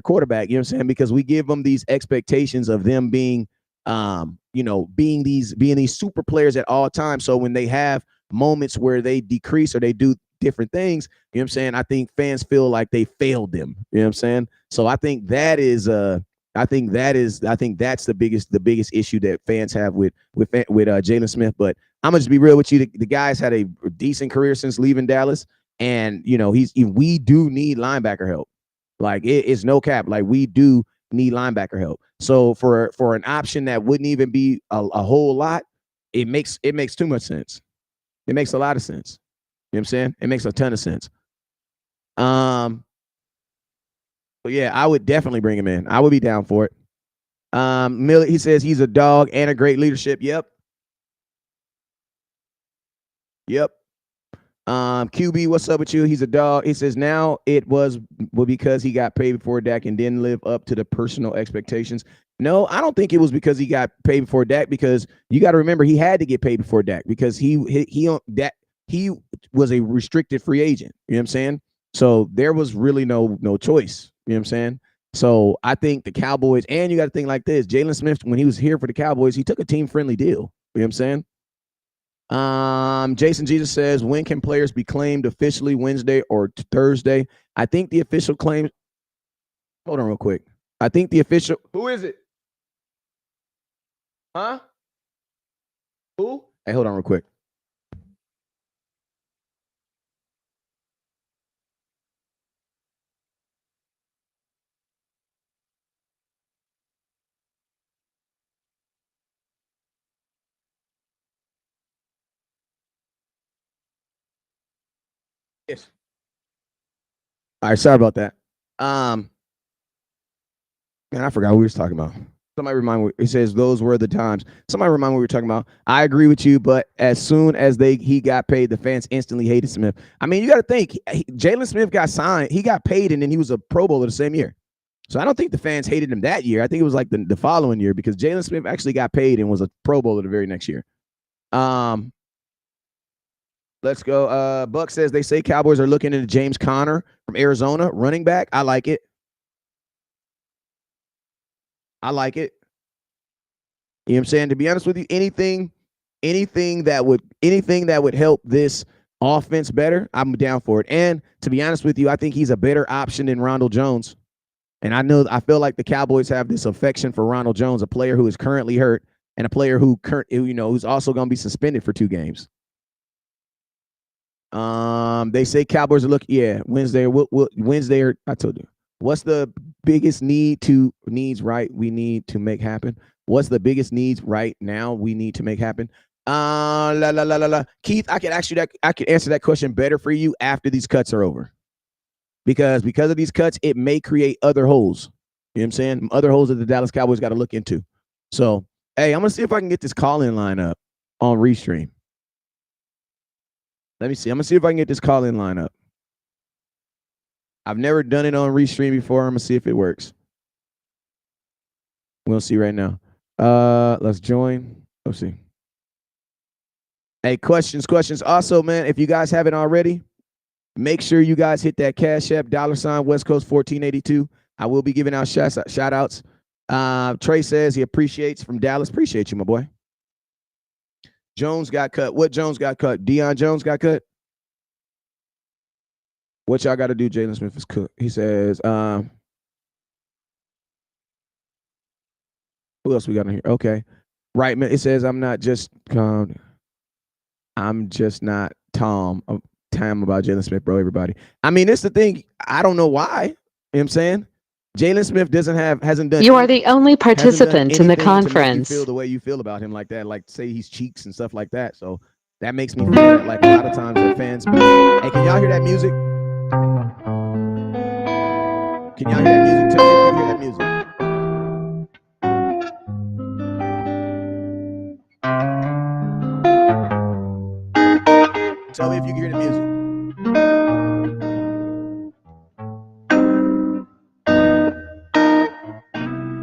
quarterback. You know what I'm saying? Because we give them these expectations of them being being these super players at all times. So when they have moments where they decrease or they do different things, you know what I'm saying, I think fans feel like they failed them. You know what I'm saying? So I think that's the biggest issue that fans have with Jalen Smith. But I'm gonna just be real with you. The guy's had a decent career since leaving Dallas, and we do need linebacker help. Like it's no cap. Like we do need linebacker help. So for an option that wouldn't even be a whole lot, it makes too much sense. It makes a lot of sense. You know what I'm saying? It makes a ton of sense. But yeah, I would definitely bring him in. I would be down for it. Millie, he says he's a dog and a great leadership. Yep. QB, what's up with you? He's a dog. He says now it was because he got paid before Dak and didn't live up to the personal expectations. No, I don't think it was because he got paid before Dak, because you got to remember he had to get paid before Dak because he was a restricted free agent. You know what I'm saying? So there was really no choice. You know what I'm saying? So I think the Cowboys, and you got to think like this: Jalen Smith, when he was here for the Cowboys, he took a team-friendly deal. You know what I'm saying? Jason Jesus says, when can players be claimed officially, Wednesday or Thursday? I think the official claim. Hold on real quick. I think the official. Who is it? Huh? Who? Hey, hold on real quick. Yes. All right, sorry about that. Man, I forgot what we was talking about. Somebody remind me. He says those were the times. Somebody remind me what we were talking about. I agree with you, but as soon as he got paid, the fans instantly hated Smith. I mean, you got to think Jalen Smith got signed, he got paid, and then he was a Pro Bowler the same year. So I don't think the fans hated him that year. I think it was like the following year, because Jalen Smith actually got paid and was a Pro Bowler the very next year. Let's go. Buck says they say Cowboys are looking into James Conner from Arizona, running back. I like it. You know what I'm saying? To be honest with you, anything that would help this offense better, I'm down for it. And to be honest with you, I think he's a better option than Ronald Jones. And I feel like the Cowboys have this affection for Ronald Jones, a player who is currently hurt and a player who's also going to be suspended for 2 games. They say Cowboys are looking. Yeah, Wednesday. Wednesday. I told you. What's the biggest needs right we need to make happen? What's the biggest needs right now we need to make happen? Keith, I can answer that question better for you after these cuts are over. Because of these cuts, it may create other holes. You know what I'm saying? Other holes that the Dallas Cowboys got to look into. So, hey, I'm going to see if I can get this call-in line up on Restream. Let me see. I'm going to see if I can get this call-in line up. I've never done it on Restream before. I'm going to see if it works. We'll see right now. Let's join. Let's see. Hey, questions. Also, man, if you guys haven't already, make sure you guys hit that Cash App, $ West Coast 1482. I will be giving out shout outs. Trey says he appreciates from Dallas. Appreciate you, my boy. Jones got cut. What Jones got cut? Deion Jones got cut? What y'all got to do? Jalen Smith is cooked. He says, who else we got in here? Okay. Right, man. It says, I'm just not Tom about Jalen Smith, bro, everybody. I mean, it's the thing. I don't know why. You know what I'm saying? Jalen Smith hasn't done. You are the only participant in the conference. To make you feel the way you feel about him like that, like say he's cheeks and stuff like that. So that makes me feel that like a lot of times the fans. Hey, can y'all hear that music? Can y'all hear that music? Tell me if you can hear that music. Tell me if you can hear the music.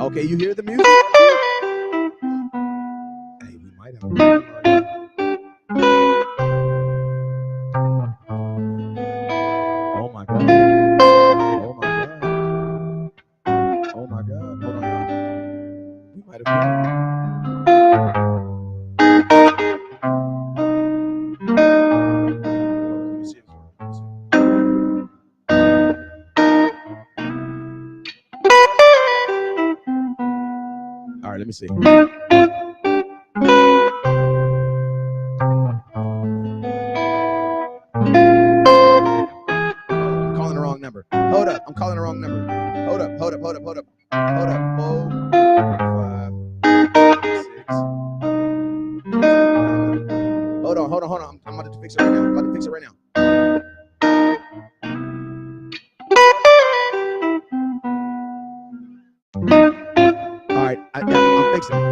Okay, you hear the music? Hey, we might have. Oh my God. Oh my God. Hold on, y'all. We might have. All right, let me see. I'm calling the wrong number. Hold up. I'm calling the wrong number. Hold up. 4, 5, 6. Hold on. I'm about to fix it right now. All right, I'm fixing it.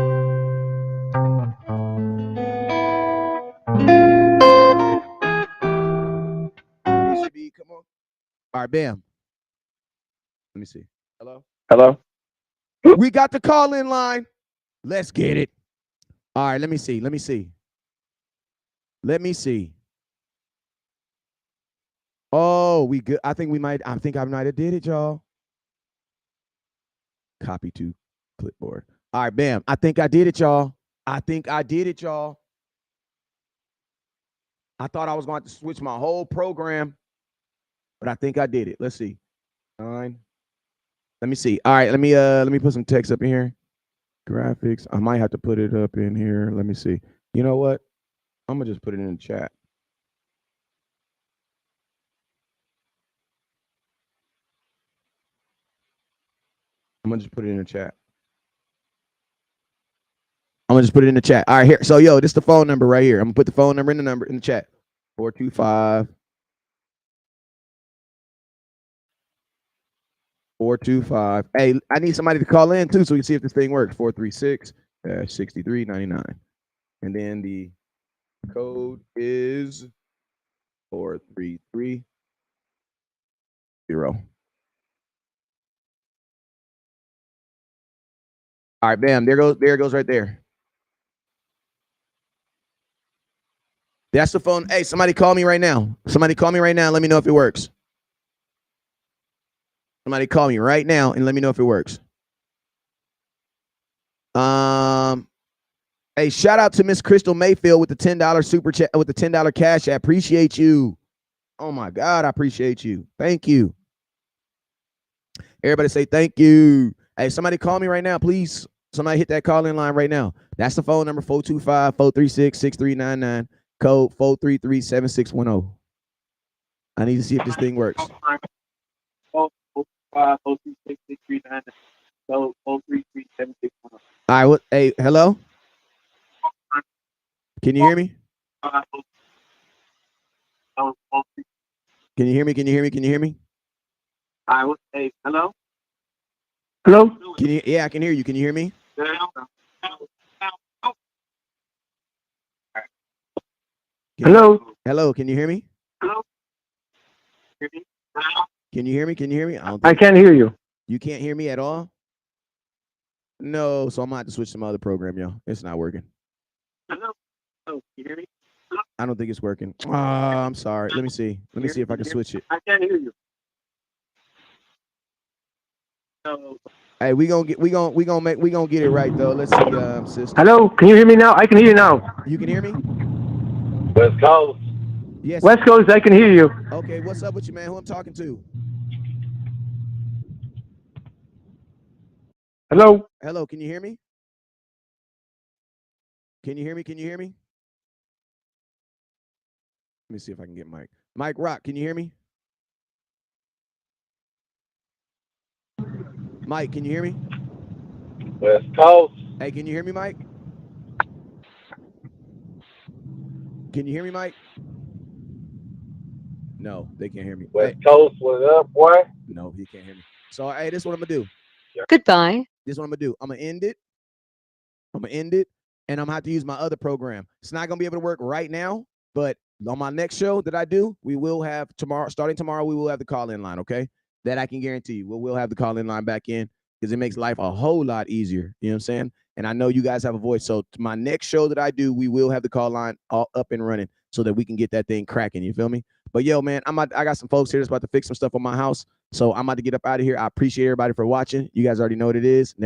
Come on. All right, bam. Let me see. Hello? We got the call in line. Let's get it. All right, let me see. Oh, we good. I think I might have did it, y'all. Copy to clipboard. All right, bam. I think I did it, y'all. I thought I was going to switch my whole program, but I think I did it. Let's see. 9. Let me see. All right, let me put some text up in here. Graphics. I might have to put it up in here. Let me see. You know what? I'm gonna just put it in the chat. I'm gonna just put it in the chat. All right, here. So, yo, this is the phone number right here. I'm gonna put the phone number in the chat. 425. 425. Hey, I need somebody to call in too, so we can see if this thing works. 436-6399, and then the code is 4330. All right, bam. There it goes right there. That's the phone. Hey, somebody call me right now. Let me know if it works. Somebody call me right now and let me know if it works. Hey, shout out to Miss Crystal Mayfield with the $10 super chat, with the $10 cash app. Appreciate you. Oh my God, I appreciate you. Thank you. Everybody say thank you. Hey, somebody call me right now, please. Somebody hit that call in line right now. That's the phone number, 425-436-6399, code 433-7610. I need to see if this thing works. 425-436-6399, code 433-7610. All right, hey, hello? Can you hear me? Can you hear me? Hey, hello? Hello? Yeah, I can hear you. Can you hear me? Hello, can you hear me? Hello? Can you hear me? I can't hear you. You can't hear me at all? No, so I'm going to have to switch to some other program, yo. It's not working. Hello? Can you hear me? I don't think it's working. I'm sorry. Let me see if I can switch it. I can't hear you. Hey, we gonna get it right though. Let's see, sister. Hello, can you hear me now? I can hear you now. You can hear me? West Coast. Yes. West Coast, I can hear you. Okay, what's up with you, man? Who I'm talking to? Hello? Hello, can you hear me? Can you hear me? Let me see if I can get Mike. Mike Rock, can you hear me? Mike, can you hear me? West Coast. Hey, can you hear me, Mike? Can you hear me, Mike? No, they can't hear me. West Coast, what up, boy? No, he can't hear me. So, hey, this is what I'm gonna do. Goodbye. This is what I'm gonna do. I'm gonna end it, and I'm gonna have to use my other program. It's not gonna be able to work right now, but on my next show that I do, we will have starting tomorrow, we will have the call-in line, okay? That I can guarantee you. We'll have the call-in line back in because it makes life a whole lot easier. You know what I'm saying? And I know you guys have a voice. So my next show that I do, we will have the call line all up and running so that we can get that thing cracking. You feel me? But yo, man, I got some folks here that's about to fix some stuff on my house. So I'm about to get up out of here. I appreciate everybody for watching. You guys already know what it is.